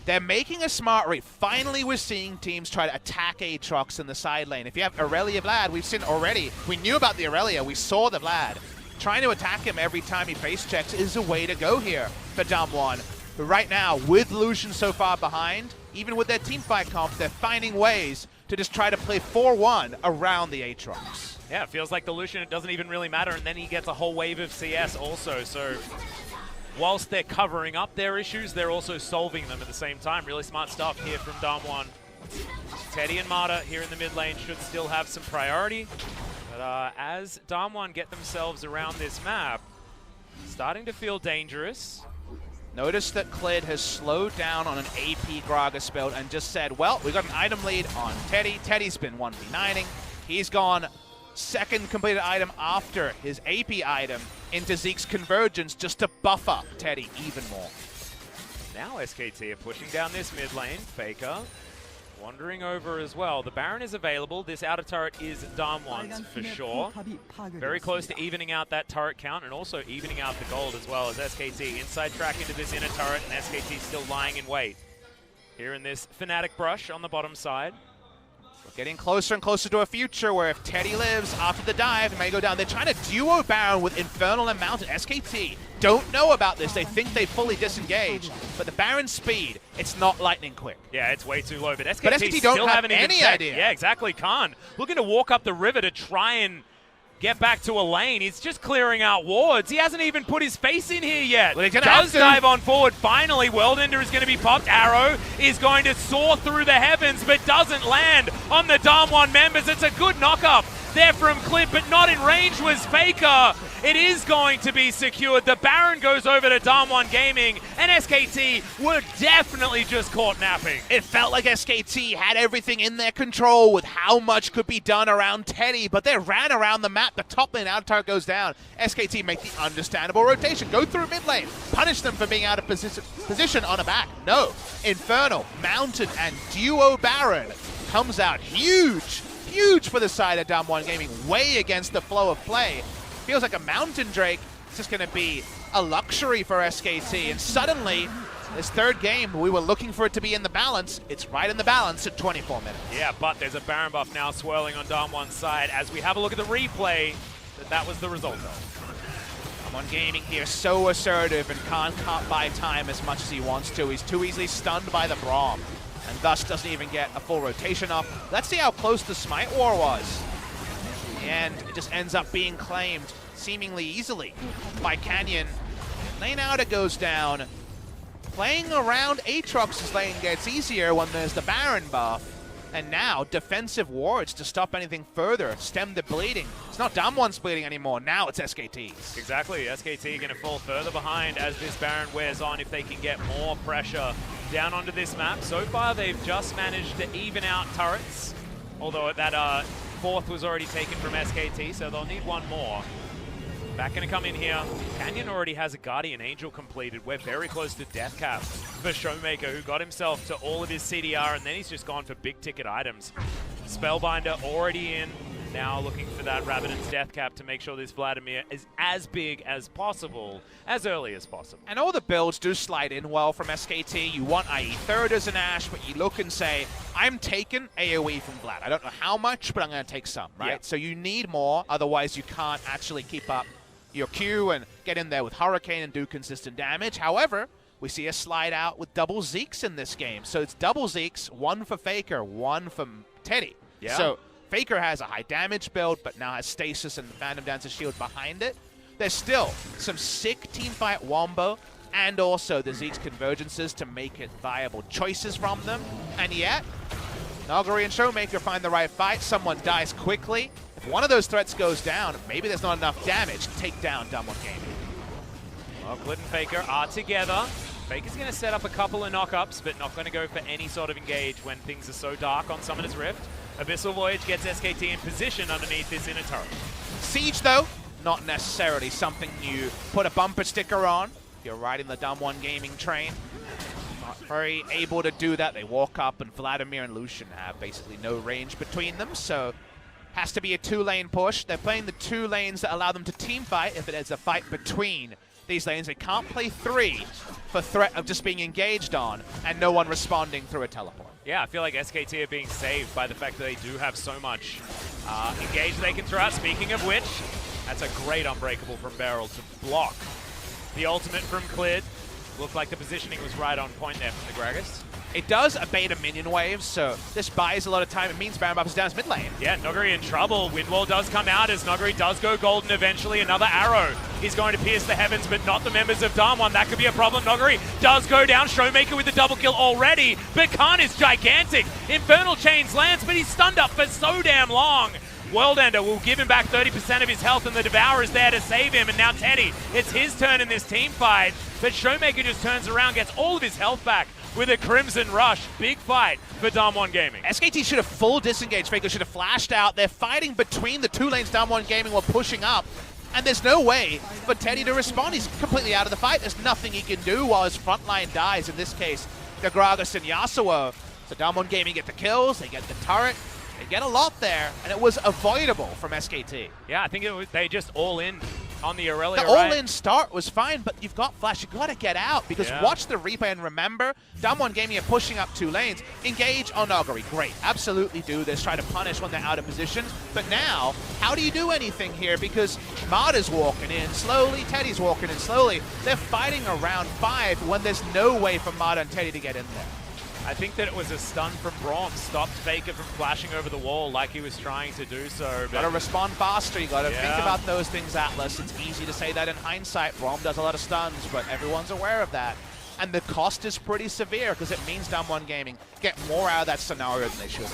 They're making a smart read. Finally, we're seeing teams try to attack Aatrox in the side lane. If you have Aurelia Vlad, we've seen already. We knew about the Aurelia. We saw the Vlad. Trying to attack him every time he face checks is a way to go here for DAMWON. But right now, with Lucian so far behind, even with their teamfight comp, they're finding ways to just try to play 4-1 around the Aatrox. Yeah, it feels like the Lucian, it doesn't even really matter, and then he gets a whole wave of CS also, so whilst they're covering up their issues, they're also solving them at the same time. Really smart stuff here from DAMWON. Teddy and Marta here in the mid lane should still have some priority, but as DAMWON get themselves around this map, starting to feel dangerous. Notice that Clid has slowed down on an AP Gragas build and just said, well, we got an item lead on Teddy. Teddy's been 1v9ing. He's gone second completed item after his AP item into Zeke's Convergence just to buff up Teddy even more. Now SKT are pushing down this mid lane. FLICKR wandering over as well. The Baron is available. This outer turret is DAMWON's for sure. Very close to evening out that turret count and also evening out the gold as well as SKT inside track into this inner turret, and SKT still lying in wait. Here in this Fnatic brush on the bottom side. Getting closer and closer to a future where if Teddy lives after the dive, it may go down. They're trying to duo Baron with Infernal and Mountain. SKT don't know about this. They think they fully disengage, but the Baron's speed, it's not lightning quick. Yeah, it's way too low, but SKT don't still have haven't even any checked. idea. Yeah, exactly. Kahn looking to walk up the river to try and get back to a lane. He's just clearing out wards. He hasn't even put his face in here yet. Well, does dive on forward. Finally, Worldender is going to be popped. Arrow is going to soar through the heavens, but doesn't land on the DAMWON members. It's a good knock-up there from Clid, but not in range was FLICKR. It is going to be secured. The Baron goes over to DAMWON Gaming, and SKT were definitely just caught napping. It felt like SKT had everything in their control with how much could be done around Teddy, but they ran around the map. The top lane out turret goes down. SKT make the understandable rotation. Go through mid lane. Punish them for being out of position on a back. No. Infernal, Mountain, and Duo Baron comes out huge. Huge for the side of DAMWON Gaming, way against the flow of play. Feels like a Mountain Drake. It's just going to be a luxury for SKT. And suddenly, this third game, we were looking for it to be in the balance. It's right in the balance at 24 minutes. Yeah, but there's a Baron buff now swirling on DAMWON's side as we have a look at the replay that was the result of. DAMWON Gaming here, so assertive, and Kahn can't buy time as much as he wants to. He's too easily stunned by the Braum, and thus doesn't even get a full rotation up. Let's see how close the Smite War was. And it just ends up being claimed seemingly easily by Canyon. Lane outer goes down. Playing around Aatrox's lane gets easier when there's the Baron buff. And now defensive wards to stop anything further, stem the bleeding. It's not DAMWON's bleeding anymore, now it's SKT's. Exactly, SKT going to fall further behind as this Baron wears on if they can get more pressure down onto this map. So far they've just managed to even out turrets, although that fourth was already taken from SKT, so they'll need one more. Back going to come in here. Canyon already has a Guardian Angel completed. We're very close to death cap for ShowMaker, who got himself to all of his CDR, and then he's just gone for big ticket items. Spellbinder already in. Now looking for that Rabbiden's death cap to make sure this Vladimir is as big as possible, as early as possible. And all the builds do slide in well from SKT. You want IE third as an Ashe, but you look and say, I'm taking AoE from Vlad. I don't know how much, but I'm going to take some, right? Yeah. So you need more, otherwise you can't actually keep up your Q and get in there with Hurricane and do consistent damage. However, we see a slide out with double Zeeks in this game. So it's double Zeeks, one for FLICKR, one for Teddy. Yeah. So FLICKR has a high damage build, but now has Stasis and the Phantom Dancer shield behind it. There's still some sick teamfight wombo and also the Zeke's convergences to make it viable choices from them. And yet, Nuguri and ShowMaker find the right fight. Someone dies quickly. If one of those threats goes down, maybe there's not enough damage to take down DWG Gaming. Well, Clid and FLICKR are together. FLICKR's going to set up a couple of knockups, but not going to go for any sort of engage when things are so dark on Summoner's Rift. Abyssal Voyage gets SKT in position underneath this inner turret. Siege, though, not necessarily something you put a bumper sticker on. You're riding the DAMWON Gaming train. Not very able to do that. They walk up, and Vladimir and Lucian have basically no range between them, so has to be a two-lane push. They're playing the two lanes that allow them to team fight if it is a fight between these lanes. They can't play three for threat of just being engaged on and no one responding through a teleport. Yeah, I feel like SKT are being saved by the fact that they do have so much engage they can throw out. Speaking of which, that's a great unbreakable from BeryL to block the ultimate from Clid. Looked like the positioning was right on point there from the Gragas. It does abate a minion wave, so this buys a lot of time. It means BeryL buffs down his mid lane. Yeah, Nuguri in trouble. Windwall does come out as Nuguri does go golden eventually. Another arrow is going to pierce the heavens, but not the members of DAMWON. That could be a problem. Nuguri does go down. ShowMaker with the double kill already, but Kahn is gigantic. Infernal Chains lands, but he's stunned up for so damn long. Worldender will give him back 30% of his health, and the Devourer is there to save him. And now Teddy, it's his turn in this team fight, but ShowMaker just turns around, gets all of his health back with a Crimson Rush. Big fight for DAMWON Gaming. SKT should have full disengaged. Faker should have flashed out. They're fighting between the two lanes DAMWON Gaming while pushing up, and there's no way for Teddy to respond. He's completely out of the fight. There's nothing he can do while his front line dies. In this case, the Gragas and Yasuo. So DAMWON Gaming get the kills, they get the turret, they get a lot there, and it was avoidable from SKT. Yeah, I think they just all in on the Aurelia, the all-in start was fine, but you've got Flash. You've got to get out, because watch the replay and remember, DAMWON Gaming are pushing up two lanes. Engage on Nuguri. Great. Absolutely do this. Try to punish when they're out of position. But now, how do you do anything here? Because Mada's walking in slowly. Teddy's walking in slowly. They're fighting around 5 when there's no way for Mada and Teddy to get in there. I think that it was a stun from Braum, stopped Faker from flashing over the wall like he was trying to do so. Got to respond faster. You got to think about those things, Atlas. It's easy to say that in hindsight. Braum does a lot of stuns, but everyone's aware of that. And the cost is pretty severe because it means DAMWON Gaming get more out of that scenario than they should.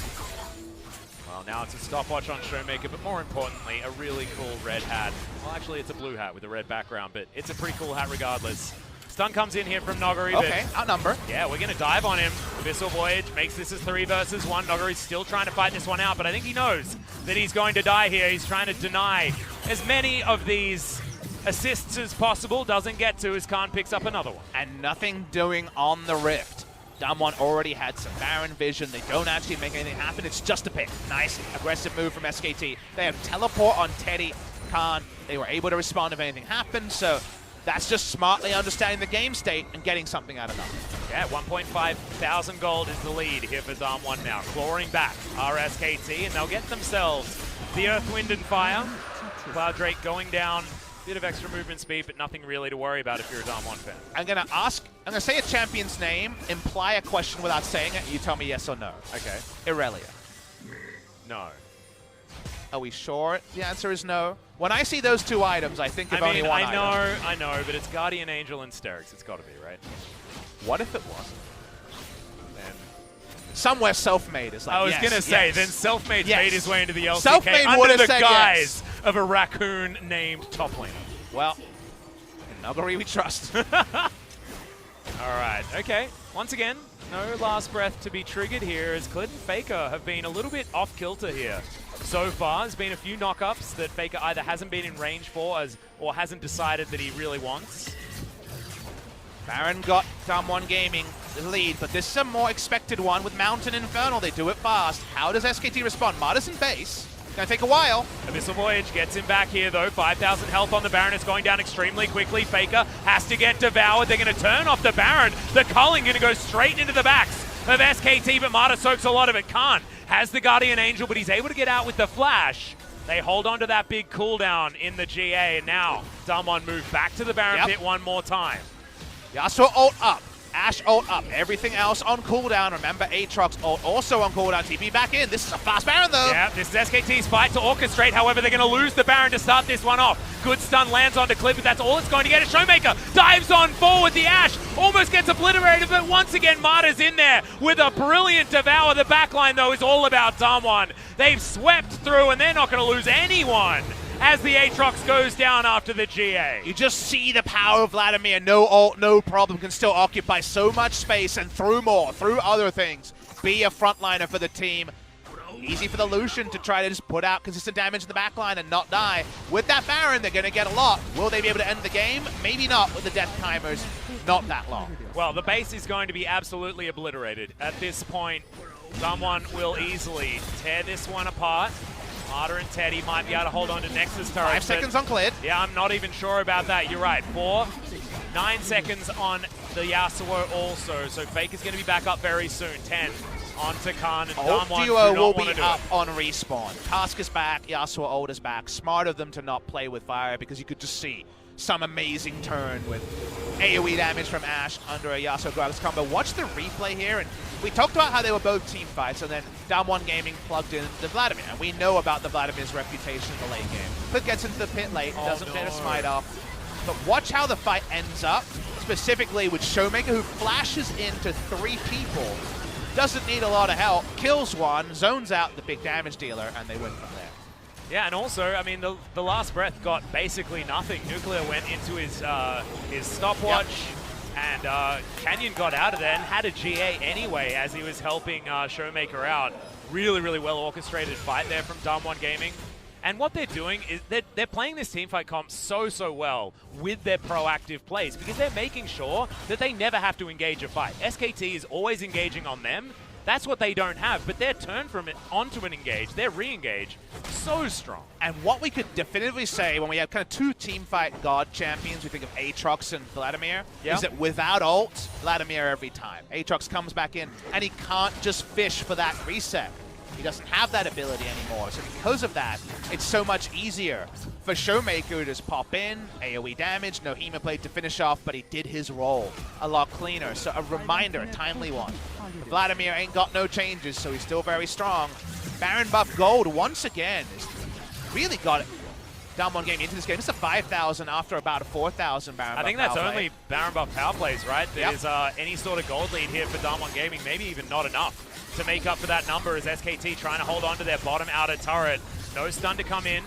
Well, now it's a stopwatch on ShowMaker, but more importantly, a really cool red hat. Well, actually, it's a blue hat with a red background, but it's a pretty cool hat regardless. Stun comes in here from Nuguri. Okay, outnumber. Yeah, we're going to dive on him. Abyssal Voyage makes this as 3 versus 1. Nuguri's still trying to fight this one out, but I think he knows that he's going to die here. He's trying to deny as many of these assists as possible. Doesn't get to as Kahn picks up another one. And nothing doing on the Rift. DAMWON already had some Baron vision. They don't actually make anything happen. It's just a pick. Nice, aggressive move from SKT. They have teleport on Teddy, Kahn. They were able to respond if anything happened, so that's just smartly understanding the game state and getting something out of that. Yeah, 1.5 thousand gold is the lead here for DAMWON now. Clawing back are SKT, and they'll get themselves the Earth, Wind, and Fire. Cloud Drake going down. Bit of extra movement speed, but nothing really to worry about if you're a DAMWON fan. I'm going to say a champion's name, imply a question without saying it, you tell me yes or no. Okay. Irelia. No. Are we sure the answer is no? When I see those two items, I think of only one item. I know, but it's Guardian Angel and Sterix. It's got to be, right? What if it wasn't? Then somewhere Selfmade is like, I was going to say, then Selfmade's made his way into the LCK Selfmade under the guise of a raccoon named top laner. Well, in Nuguri we trust. All right, okay. Once again, no last breath to be triggered here as Clid and Faker have been a little bit off kilter here. So far, there's been a few knock-ups that Faker either hasn't been in range for or hasn't decided that he really wants. Baron got DAMWON Gaming the lead, but this is a more expected one with Mountain Infernal. They do it fast. How does SKT respond? Mada's in base. Gonna take a while. Abyssal Voyage gets him back here though. 5,000 health on the Baron. It's going down extremely quickly. Faker has to get devoured. They're gonna turn off the Baron. The culling gonna go straight into the backs of SKT, but Mada soaks a lot of it. Kahn has the Guardian Angel, but he's able to get out with the flash. They hold on to that big cooldown in the GA, and now DAMWON move back to the Baron pit one more time. Yasuo ult up. Ashe ult up. Everything else on cooldown. Remember, Aatrox ult also on cooldown. TP back in. This is a fast Baron, though. Yeah, this is SKT's fight to orchestrate. However, they're going to lose the Baron to start this one off. Good stun lands onto Clid, but that's all it's going to get. ShowMaker dives on forward. The Ashe almost gets obliterated, but once again, Mada's in there with a brilliant devour. The backline, though, is all about DAMWON. They've swept through, and they're not going to lose anyone as the Aatrox goes down after the GA. You just see the power of Vladimir. No ult, no problem. Can still occupy so much space and through more, through other things. Be a frontliner for the team. Easy for the Lucian to try to just put out consistent damage in the backline and not die. With that Baron, they're going to get a lot. Will they be able to end the game? Maybe not with the death timers. Not that long. Well, the base is going to be absolutely obliterated. At this point, someone will easily tear this one apart. Marta and Teddy might be able to hold on to Nexus turret. 5 seconds on Clid. Yeah, I'm not even sure about that. You're right. 9 seconds on the Yasuo also. So Fake is going to be back up very soon. 10 onto Kahn and DAMWON. Duo will be up on respawn. Task is back, Yasuo ult is back. Smart of them to not play with fire because you could just see some amazing turn with AoE damage from Ashe under a Yasuo Gragas combo. Watch the replay here, and we talked about how they were both team fights, and then DAMWON Gaming plugged in the Vladimir, and we know about the Vladimir's reputation in the late game. Clid gets into the pit late, doesn't get a smite off, but watch how the fight ends up, specifically with ShowMaker, who flashes into 3 people, doesn't need a lot of help, kills one, zones out the big damage dealer, and they win from there. Yeah, and also, I mean, the last breath got basically nothing. Nuclear went into his stopwatch, and Canyon got out of there and had a GA anyway as he was helping ShowMaker out. Really, really well orchestrated fight there from DAMWON Gaming. And what they're doing is they're playing this teamfight comp so well with their proactive plays because they're making sure that they never have to engage a fight. SKT is always engaging on them. That's what they don't have, but their turn from it onto an engage, their re-engage, so strong. And what we could definitively say when we have kind of 2 teamfight god champions, we think of Aatrox and Vladimir, is that without ult, Vladimir every time. Aatrox comes back in, and he can't just fish for that reset. He doesn't have that ability anymore, so because of that, it's so much easier for ShowMaker to just pop in, AoE damage, no Hemoplate to finish off, but he did his role a lot cleaner. So a reminder, a timely one. Vladimir ain't got no changes, so he's still very strong. Baron buff gold, once again, has really got it. DAMWON Gaming into this game. It's a 5,000 after about a 4,000 Baron buff. I think that's power only play. Baron buff power plays, right? There's any sort of gold lead here for DAMWON Gaming, maybe even not enough to make up for that number as SKT trying to hold on to their bottom outer turret. No stun to come in,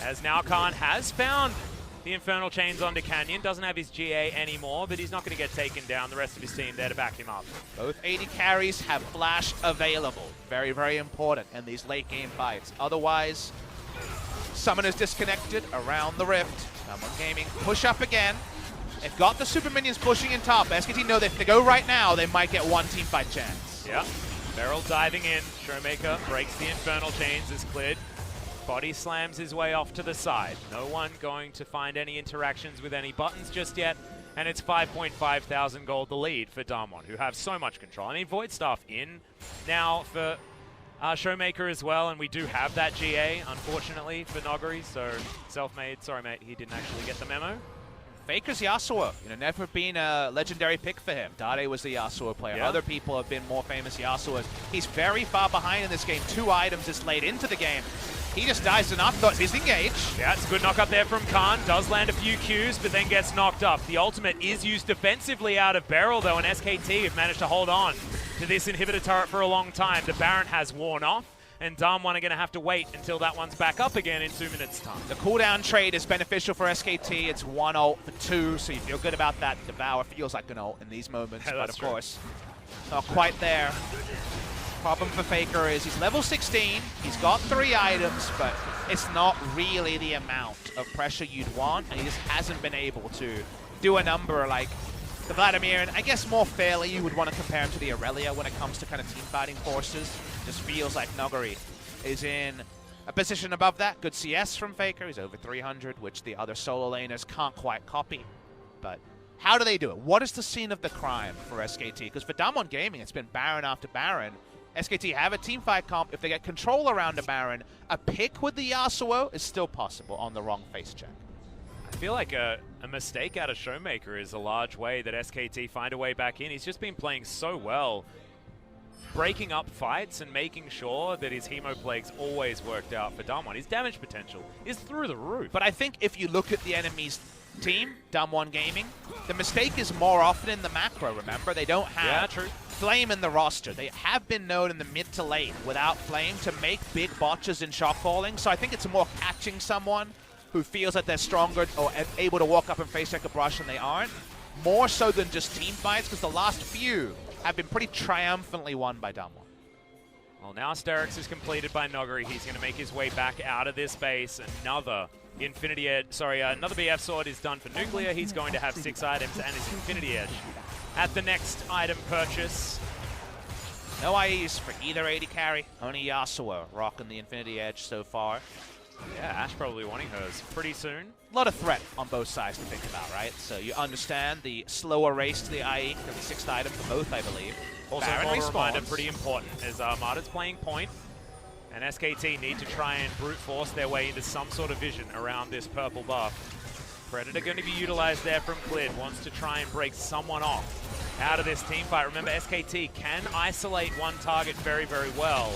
as now Kahn has found the Infernal Chains onto Canyon. Doesn't have his GA anymore, but he's not going to get taken down. The rest of his team there to back him up. Both 80 carries have flash available. Very, very important in these late game fights. Otherwise, Summoners disconnected around the rift. DAMWON Gaming push up again. They've got the super minions pushing in top. SKT know that if they go right now, they might get one team fight chance. Yeah. BeryL diving in. ShowMaker breaks the Infernal Chains as Clid body slams his way off to the side. No one going to find any interactions with any buttons just yet. And it's 5.5 thousand gold the lead for DAMWON, who have so much control. I mean, Void Staff in now for ShowMaker as well, and we do have that GA, unfortunately, for Nuguri, so self-made. Sorry, mate, he didn't actually get the memo. Faker's Yasuo, never been a legendary pick for him. Dade was the Yasuo player. Yeah. Other people have been more famous Yasuos. He's very far behind in this game. 2 items this late into the game. He just dies enough, thought he's engaged. Yeah, it's a good knock up there from Kahn. Does land a few Qs, but then gets knocked up. The ultimate is used defensively out of BeryL, though, and SKT have managed to hold on to this inhibitor turret for a long time. The Baron has worn off, and DAMWON are going to have to wait until that one's back up again in 2 minutes' time. The cooldown trade is beneficial for SKT. It's 1 ult for 2, so you feel good about that. Devour feels like an ult in these moments, Yeah, but of true. course, not quite there. Problem for Faker is he's level 16, he's got 3 items, but it's not really the amount of pressure you'd want, and he just hasn't been able to do a number like the Vladimir, and I guess more fairly you would want to compare him to the Aurelia when it comes to kind of team fighting forces. Just feels like Nuguri is in a position above that. Good CS from Faker, he's over 300, which the other solo laners can't quite copy. But how do they do it? What is the scene of the crime for SKT? Because for DAMWON Gaming, it's been Baron after Baron. SKT have a teamfight comp. If they get control around a Baron, a pick with the Yasuo is still possible on the wrong face check. I feel like a mistake out of ShowMaker is a large way that SKT find a way back in. He's just been playing so well, breaking up fights and making sure that his Hemoplague's always worked out for DAMWON. His damage potential is through the roof. But I think if you look at the enemy's team, DAMWON Gaming, the mistake is more often in the macro, remember? They don't have Flame in the roster. They have been known in the mid to late without Flame to make big botches in shot calling, so I think it's more catching someone who feels that they're stronger or able to walk up and face check a brush and they aren't, more so than just team fights, because the last few have been pretty triumphantly won by DAMWON. Well, now Sterix is completed by Nuguri. He's going to make his way back out of this base. Another another BF sword is done for Nuclear. He's going to have 6 items and his Infinity Edge at the next item purchase. No IEs for either AD carry. Only Yasuo rocking the Infinity Edge so far. Yeah, Ash probably wanting hers pretty soon. A lot of threat on both sides to think about, right? So you understand the slower race to the IE for the 6th item for both, I believe. Also, a reminder, pretty important, as Armada's playing point, and SKT need to try and brute force their way into some sort of vision around this purple buff. Predator going to be utilized there from Clid, wants to try and break someone off out of this team fight. Remember, SKT can isolate one target very, very well.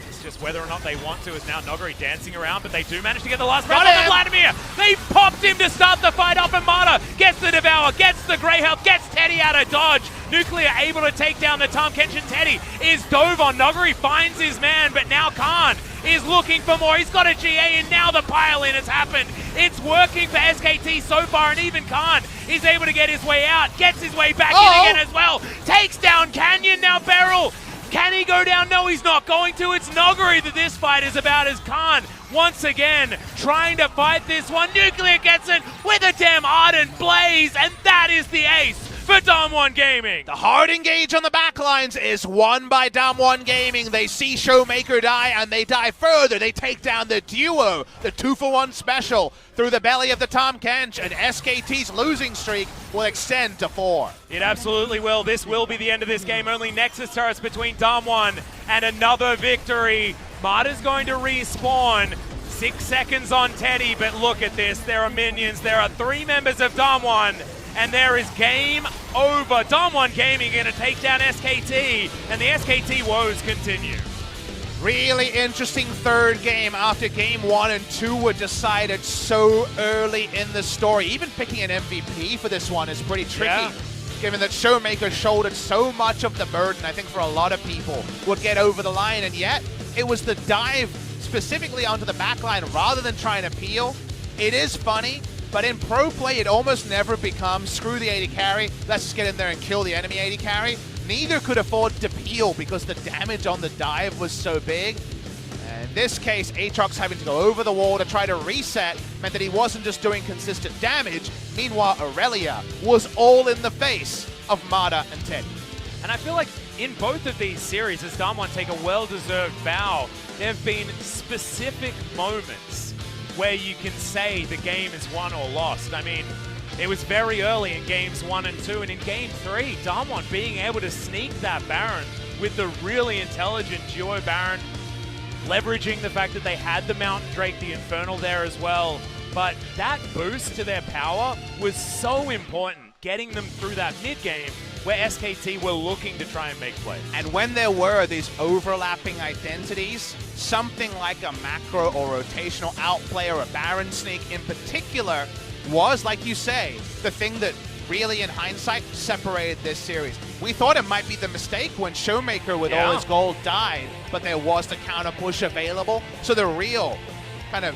It's just whether or not they want to, as now Nuguri dancing around, but they do manage to get the last round on Vladimir. They popped him to start the fight off, and Armada gets the Devour, gets the Grey Health, gets Teddy out of dodge. Nuclear able to take down the Tahm Kench, and Teddy is dove on. Nuguri finds his man, but now Kahn is looking for more. He's got a GA, and now the pile-in has happened. It's working for SKT so far, and even Kahn is able to get his way out, gets his way back in again as well. Takes down Canyon, now BeryL. Can he go down? No, he's not going to. It's Nuguri that this fight is about, as Kahn once again trying to fight this one. Nuclear gets in with a damn ardent blaze, and that is the ace for DAMWON Gaming. The hard engage on the backlines is won by DAMWON Gaming. They see ShowMaker die, and they die further. They take down the duo, the 2-for-1 special, through the belly of the Tahm Kench, and SKT's losing streak will extend to 4. It absolutely will. This will be the end of this game. Only Nexus turrets between DAMWON and another victory. Marta's going to respawn. 6 seconds on Teddy, but look at this. There are minions. There are 3 members of DAMWON, and there is game over. DAMWON Gaming going to take down SKT, and the SKT woes continue. Really interesting third game after game 1 and 2 were decided so early in the story. Even picking an MVP for this one is pretty tricky, given that ShowMaker shouldered so much of the burden. I think for a lot of people would get over the line, and yet it was the dive specifically onto the backline rather than trying to peel. It is funny, but in pro play it almost never becomes screw the AD carry, let's just get in there and kill the enemy AD carry. Neither could afford to peel because the damage on the dive was so big. And in this case, Aatrox having to go over the wall to try to reset meant that he wasn't just doing consistent damage. Meanwhile, Aurelia was all in the face of Marta and Teddy. And I feel like in both of these series, as DAMWON take a well-deserved bow, there have been specific moments where you can say the game is won or lost. I mean, it was very early in games 1 and 2, and in game 3, DAMWON being able to sneak that Baron with the really intelligent duo Baron, leveraging the fact that they had the Mount Drake, the Infernal there as well. But that boost to their power was so important, getting them through that mid-game where SKT were looking to try and make plays. And when there were these overlapping identities, something like a macro or rotational outplay or a Baron sneak in particular was, like you say, the thing that really, in hindsight, separated this series. We thought it might be the mistake when ShowMaker with all his gold died, but there was the counter push available. So the real kind of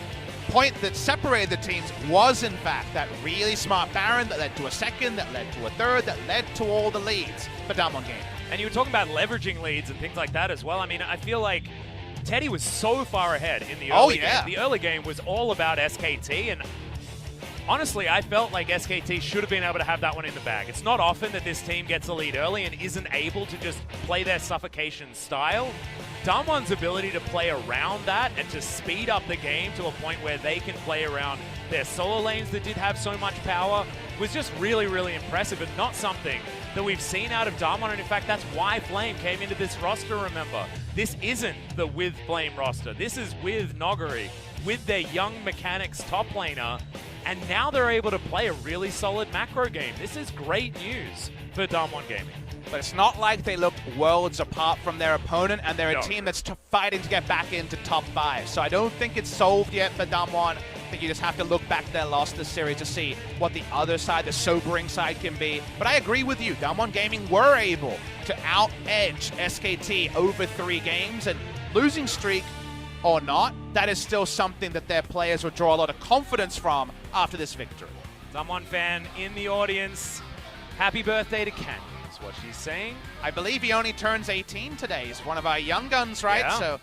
point that separated the teams was, in fact, that really smart Baron that led to a second, that led to a third, that led to all the leads for DAMWON Gaming. And you were talking about leveraging leads and things like that as well. I mean, I feel like Teddy was so far ahead in the early game. The early game was all about SKT, and honestly, I felt like SKT should have been able to have that one in the bag. It's not often that this team gets a lead early and isn't able to just play their suffocation style. DAMWON's ability to play around that and to speed up the game to a point where they can play around their solo lanes that did have so much power was just really, really impressive, and not something that we've seen out of DAMWON. And in fact, that's why Flame came into this roster, remember. This isn't the with Flame roster. This is with Nuguri, with their young mechanics top laner, and now they're able to play a really solid macro game. This is great news for DAMWON Gaming. But it's not like they look worlds apart from their opponent, and they're a team that's fighting to get back into top 5. So I don't think it's solved yet for DAMWON. I think you just have to look back at their loss this series to see what the other side, the sobering side, can be. But I agree with you. DAMWON Gaming were able to out-edge SKT over 3 games, and losing streak or not, that is still something that their players will draw a lot of confidence from after this victory. DAMWON fan in the audience, happy birthday to Ken. what she's saying. I believe he only turns 18 today. He's one of our young guns, right? Yeah. So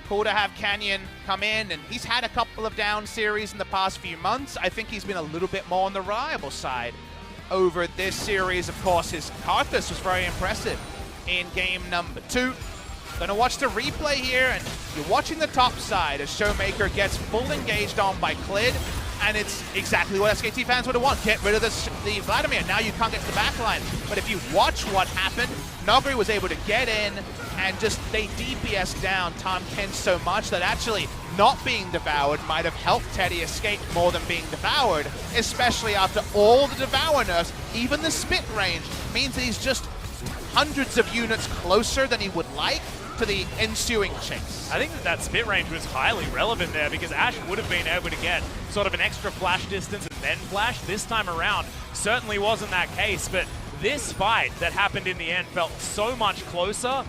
cool to have Canyon come in, and he's had a couple of down series in the past few months. I think he's been a little bit more on the reliable side over this series. Of course, his Karthus was very impressive in game number 2. Gonna watch the replay here, and you're watching the top side as ShowMaker gets full engaged on by Clid, and it's exactly what SKT fans would have wanted. Get rid of the Vladimir. Now you can't get to the back line. But if you watch what happened, Nuguri was able to get in and just they DPS down Tahm Kench so much that actually not being devoured might have helped Teddy escape more than being devoured, especially after all the Devour nerfs. Even the spit range means that he's just hundreds of units closer than he would like to the ensuing chase. I think that spit range was highly relevant there because Ashe would have been able to get sort of an extra flash distance and then flash. This time around certainly wasn't that case, but this fight that happened in the end felt so much closer.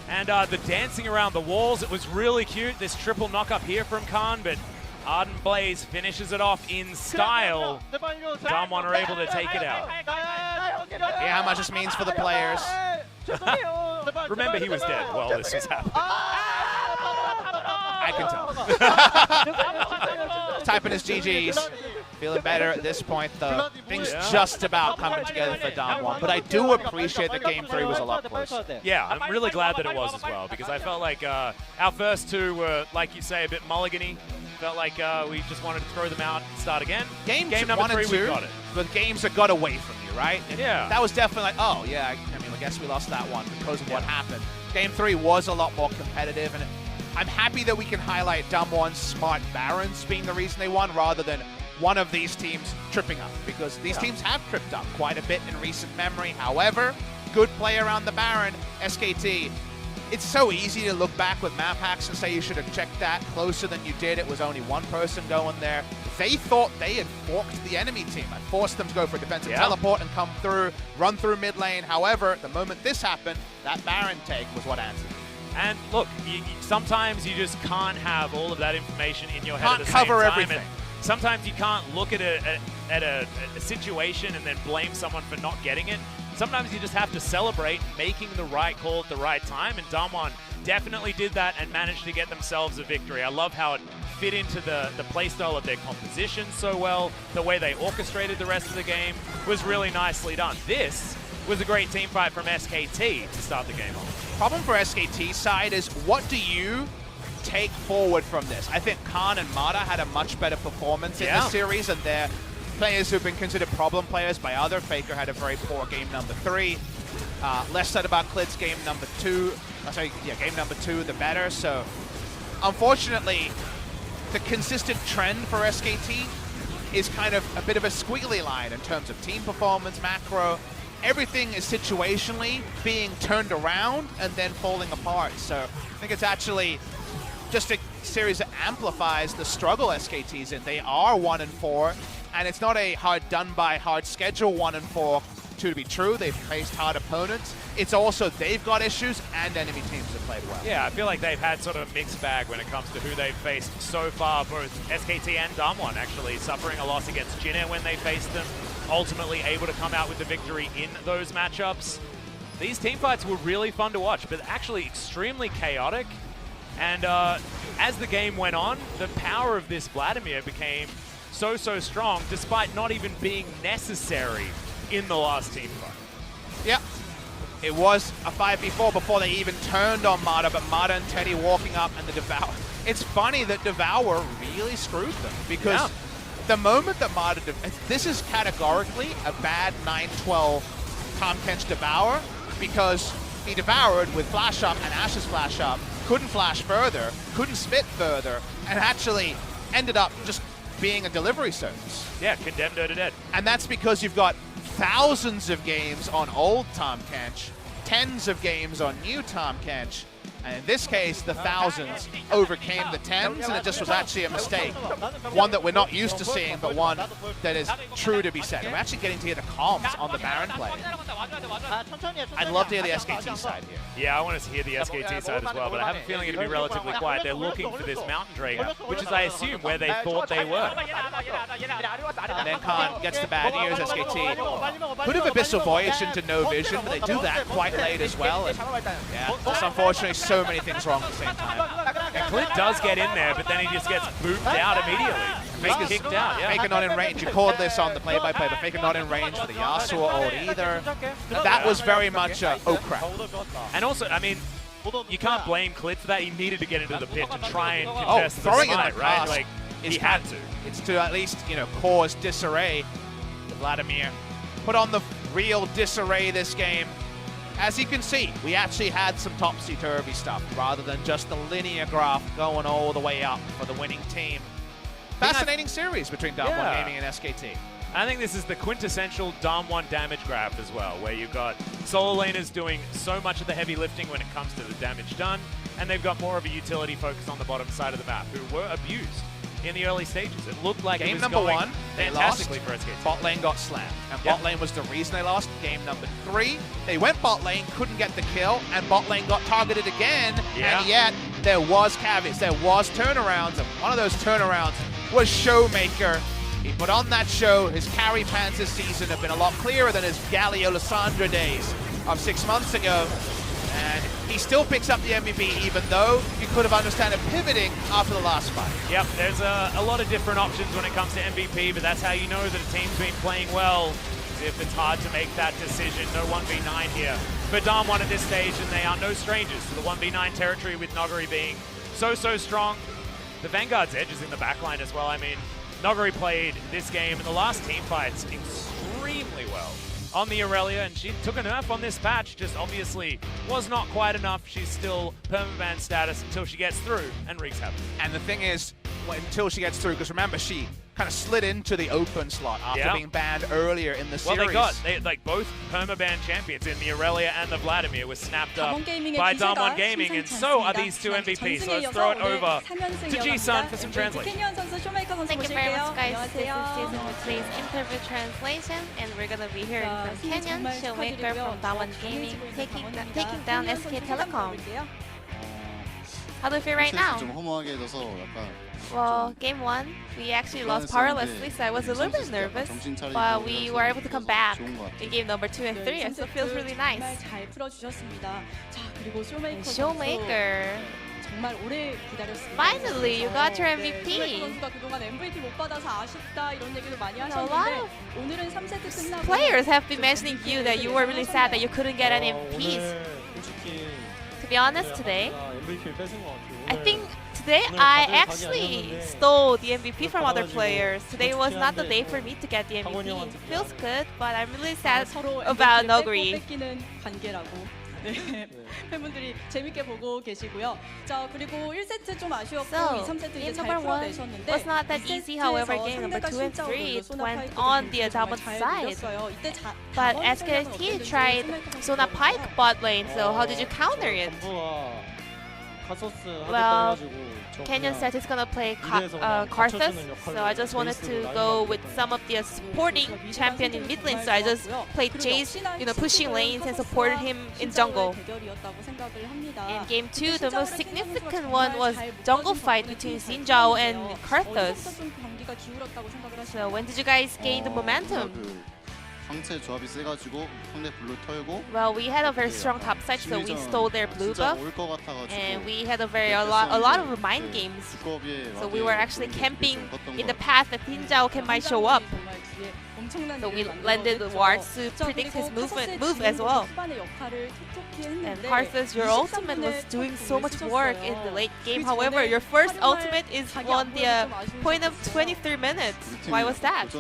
And the dancing around the walls, it was really cute. This triple knock up here from Kahn, but Ardent Blaze finishes it off in style. DAMWON are able to take it out. Yeah, how much this means for the players. Remember, he was dead while this was happening. I can tell. Typing his GGs. Feeling better at this point, though. Things just about coming together for DAMWON. But I do appreciate that Game 3 was a lot closer. Yeah, I'm really glad that it was as well, because I felt like our first two were, like you say, a bit mulligan-y. Felt like we just wanted to throw them out and start again. Game number 1 and 3, 2, we got it. the games that got away from you, right? And yeah. That was definitely like, oh, yeah, I mean, I guess we lost that one because of what happened. Game 3 was a lot more competitive, and I'm happy that we can highlight DWG's smart Barons being the reason they won rather than one of these teams tripping up, because these teams have tripped up quite a bit in recent memory. However, good play around the Baron, SKT. It's so easy to look back with map hacks and say you should have checked that closer than you did. It was only one person going there. They thought they had forked the enemy team. I forced them to go for a defensive teleport and come through, run through mid lane. However, the moment this happened, that Baron take was what answered. And look, sometimes you just can't have all of that information in your head Can't at the same cover time. everything. And sometimes you can't look at a situation and then blame someone for not getting it. Sometimes you just have to celebrate making the right call at the right time, and DWG definitely did that and managed to get themselves a victory. I love how it fit into the playstyle of their composition so well. The way they orchestrated the rest of the game was really nicely done. This was a great team fight from SKT to start the game off. Problem for SKT's side is, what do you take forward from this? I think Kahn and Mata had a much better performance in this series, and they're players who've been considered problem players by other. FLICKR had a very poor game number 3. Less said about Clid's game number 2. Game number 2, the better. So, unfortunately, the consistent trend for SKT is kind of a bit of a squiggly line in terms of team performance, macro. Everything is situationally being turned around and then falling apart. So, I think it's actually just a series that amplifies the struggle SKT's in. They are 1-4. And it's not a hard done by hard schedule 1-4 to be true. They've faced hard opponents. It's also they've got issues and enemy teams have played well. Yeah, I feel like they've had sort of a mixed bag when it comes to who they've faced so far. Both SKT and DWG actually suffering a loss against Jinnae when they faced them, ultimately able to come out with the victory in those matchups. These team fights were really fun to watch, but actually extremely chaotic. And as the game went on, the power of this Vladimir became so strong, despite not even being necessary in the last team fight. Yeah, it was a 5v4 before they even turned on Mata, but Mata and Teddy walking up and the Devour. It's funny that Devour really screwed them, because the moment that Mata, this is categorically a bad 9-12 Tahm Kench Devour, because he devoured with flash up and Ashe's flash up, couldn't flash further, couldn't spit further, and actually ended up just being a delivery service. Yeah, condemned her to dead. And that's because you've got thousands of games on old Tahm Kench, tens of games on new Tahm Kench, And in this case, the thousands overcame the tens, and it just was actually a mistake. One that we're not used to seeing, but one that is true to be said. We're actually getting to hear the comms on the Baron play. I'd love to hear the SKT side here. Yeah, I want to hear the SKT side as well, but I have a feeling it'll be relatively quiet. They're looking for this Mountain Dragon, which is, I assume, where they thought they were. And then Kahn gets the bad news, SKT. Could have Abyssal Voyage into no vision, but they do that quite late as well. And yeah, just unfortunately so many things wrong at the same time. And Clid does get in there, but then he just gets booped out immediately. Faker kicked out, yeah. Faker not in range. You called this on the play-by-play, but Faker not in range for the Yasuo ult either. That was very much oh crap. And also, I mean, you can't blame Clid for that. He needed to get into the pit to try and contest the fight, right? Like, he had to. It's to at least, you know, cause disarray. Vladimir put on the real disarray this game. As you can see, we actually had some topsy-turvy stuff rather than just the linear graph going all the way up for the winning team. Fascinating series between DAMWON Gaming and SKT. I think this is the quintessential DAMWON damage graph as well, where you've got solo laners doing so much of the heavy lifting when it comes to the damage done, and they've got more of a utility focus on the bottom side of the map, who were abused in the early stages. It looked like game it was number going one, they fantastically lost. for SKT. Bot lane got slammed, and bot lane was the reason they lost. Game number 3, they went bot lane, couldn't get the kill, and bot lane got targeted again, and yet there was caveats, there was turnarounds, and one of those turnarounds was ShowMaker. He put on that show. His carry pants this season have been a lot clearer than his Galio Lysandra days of 6 months ago. And he still picks up the MVP, even though you could have understood him pivoting after the last fight. Yep, there's a lot of different options when it comes to MVP, but that's how you know that a team's been playing well. If it's hard to make that decision. No 1v9 here for DAMWON at this stage, and they are no strangers to the 1v9 territory with Nuguri being so strong. The Vanguard's edge is in the backline as well. I mean, Nuguri played this game in the last team fights extremely well on the Aurelia, and she took a nerf on this patch, just obviously was not quite enough. She's still permaban status until she gets through and wreaks havoc. And the thing is, until she gets through, because remember, she kind of slid into the open slot after being banned earlier in the series. Well, they like both permaban champions in the Aurelia and the Vladimir was snapped up by DAMWON Gaming, and so are these two MVPs. So let's throw it over to Ji-sun for some translation. Thank you very much, guys. This is Season 3's interview translation, and we're gonna be hearing from Kenyon, ShowMaker from DAMWON Gaming, taking down SK Telecom. How do you feel right now? Well, game 1, we actually lost powerlessly, so I was a little bit nervous, but we were able to come back in game number 2 and 3, so it feels really nice. And ShowMaker, finally, you got your MVP. A lot of players have been mentioning you that you were really sad that you couldn't get any MVPs. To be honest, today, I think today I actually stole the MVP from other players. Today was not the day for me to get the MVP. It feels good, but I'm really sad about Nuguri. 팬분들이 재밌게 보고 계시고요. 자, 그리고 1세트 좀 아쉬웠고 2, 3세트 이제 잘 풀어내셨는데 was not that easy. However, game number 2 and 3 it went on the DAMWON side. But SKT tried Sona Pike bot lane, so how did you counter it? Well, Kenyon said he's gonna play Karthus, so I just wanted to go with some of the supporting champion in mid lane, so I just played Jace, pushing lanes and supported him in jungle. In game 2, the most significant one was jungle fight between Xin and Karthus. So when did you guys gain the momentum? Well, we had a very strong top side, so we stole their blue buff, and we had a lot of mind games. So we were actually camping in the path that Xin Zhao might show up. So we landed the wards to predict his move as well. And Karthus, your ultimate was doing so much work in the late game. However, your first ultimate is on the point of 23 minutes. Why was that?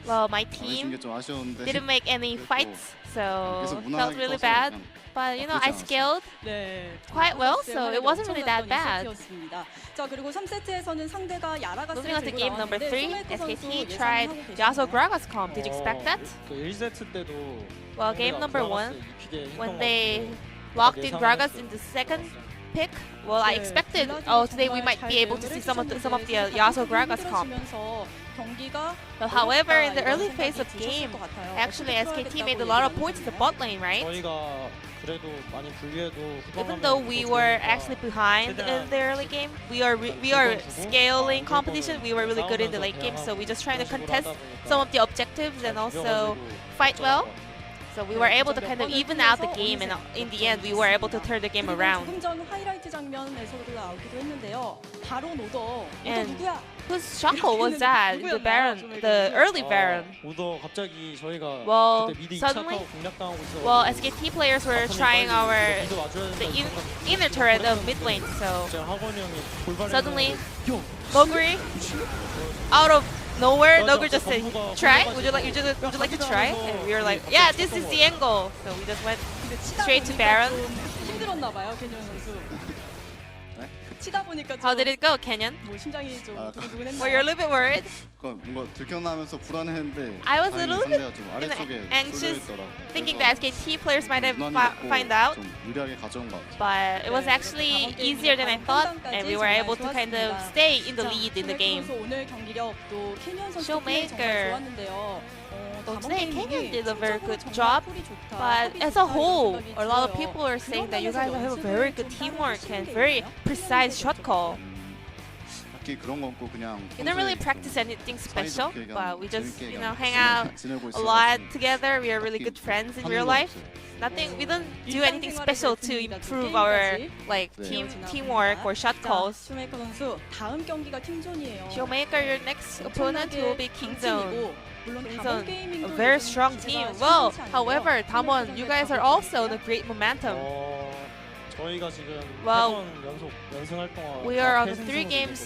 Well, my team didn't make any fights, so felt really bad. But I scaled quite well, so it wasn't really that bad. Moving on to game number 3, SKT tried Yasuo Gragas comp. Did you expect that? Well, game number 1, when they locked in Gragas in the second pick. Well, I expected today we might be able to see some of the Yasuo Gragas comp. But however, in the early phase of game, actually SKT made a lot of points in the bot lane, right? Even though we were actually behind in the early game, we are scaling competition. We were really good in the late game, so we just trying to contest some of the objectives and also fight well. So we were able to kind of even out the game, and in the end, we were able to turn the game around. And whose shuttle was that? The Baron, the early Baron. Well, suddenly, SKT players were trying the inner turret of mid lane. So suddenly, Nuguri, out of nowhere, Nuguri just said, "Try? Would you like to try?" And we were like, "Yeah, this is the angle." So we just went straight to Baron. How did it go, Kenyon? Were you a little bit worried? I was a little bit anxious, thinking that SKT players might have find out, but it was actually easier than I thought, and we were able to kind of stay in the lead in the game. ShowMaker. Today Kenyon did a very good job, but as a whole, a lot of people are saying that you guys have a very good teamwork and very precise shot call. We don't really practice anything special, but we just hang out a lot together. We are really good friends in real life. We don't do anything special to improve our teamwork or shot calls. ShowMaker, your next opponent will be Kingzone. Kingzone, a very strong team. Well, however, DAMWON, you guys are also on a great momentum. Well, we are on a 3 games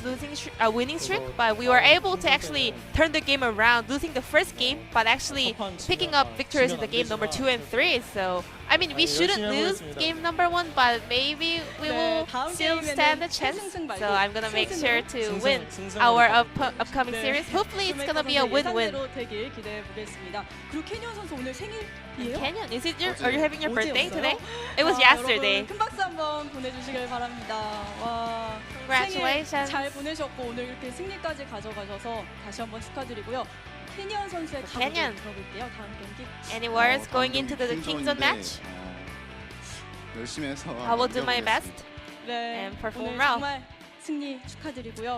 winning streak, but we were able to actually turn the game around, losing the first game, but actually picking up victories in the game number 2 and 3. So, I mean, we shouldn't lose game number 1, but maybe we will still stand a chance. So I'm gonna make sure to win our upcoming series. Hopefully, it's gonna be a win-win. Kenyon, are you having your birthday today? It was yesterday. Congratulations. Kenyon, any words going into the Kingzone match? I will do my best and perform well.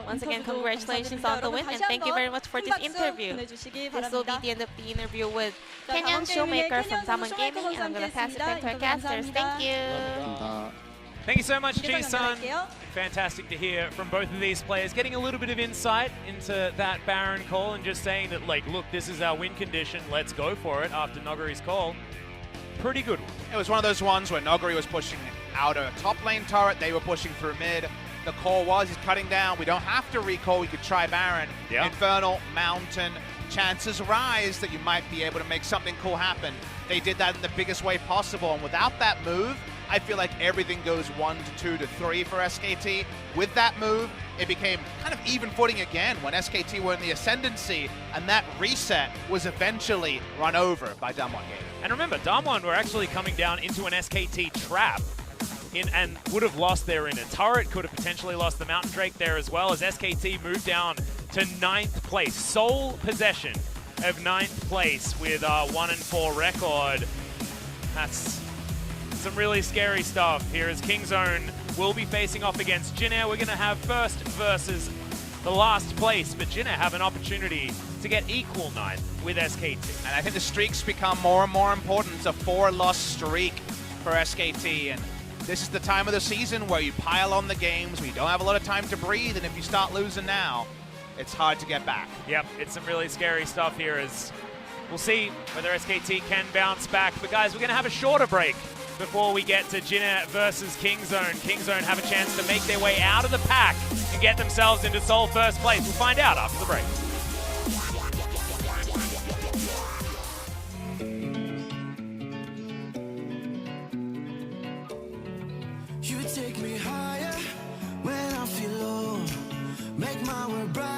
Once again, congratulations on the win, and thank you very much for this interview. This will be the end of the interview with Kenyon, ShowMaker from DAMWON Gaming, and I'm going to pass it back to our casters. Thank you. Thank you so much, Ji-sun. Fantastic to hear from both of these players, getting a little bit of insight into that Baron call and just saying that, look, this is our win condition, let's go for it after Nuguri's call. Pretty good one. It was one of those ones where Nuguri was pushing out a top lane turret, they were pushing through mid. The call was, he's cutting down, we don't have to recall, we could try Baron. Yeah. Infernal, Mountain, chances rise that you might be able to make something cool happen. They did that in the biggest way possible, and without that move, I feel like everything goes 1 to 2 to 3 for SKT. With that move, it became kind of even footing again when SKT were in the ascendancy, and that reset was eventually run over by DAMWON Gaming. And remember, DAMWON were actually coming down into an SKT trap and would have lost their inner turret, could have potentially lost the Mountain Drake there as well, as SKT moved down to 9th place. Sole possession of 9th place with a 1-4 record. That's some really scary stuff here, as Kingzone will be facing off against Jinnae. We're going to have first versus the last place, but Jinnae have an opportunity to get equal 9th with SKT. And I think the streaks become more and more important. It's a 4-loss streak for SKT, and this is the time of the season where you pile on the games, where you don't have a lot of time to breathe, and if you start losing now, it's hard to get back. Yep, it's some really scary stuff here, as we'll see whether SKT can bounce back. But guys, we're going to have a shorter break before we get to Jinnae versus Kingzone. Kingzone have a chance to make their way out of the pack and get themselves into sole first place. We'll find out after the break. You take me higher when I feel low, make my world bright.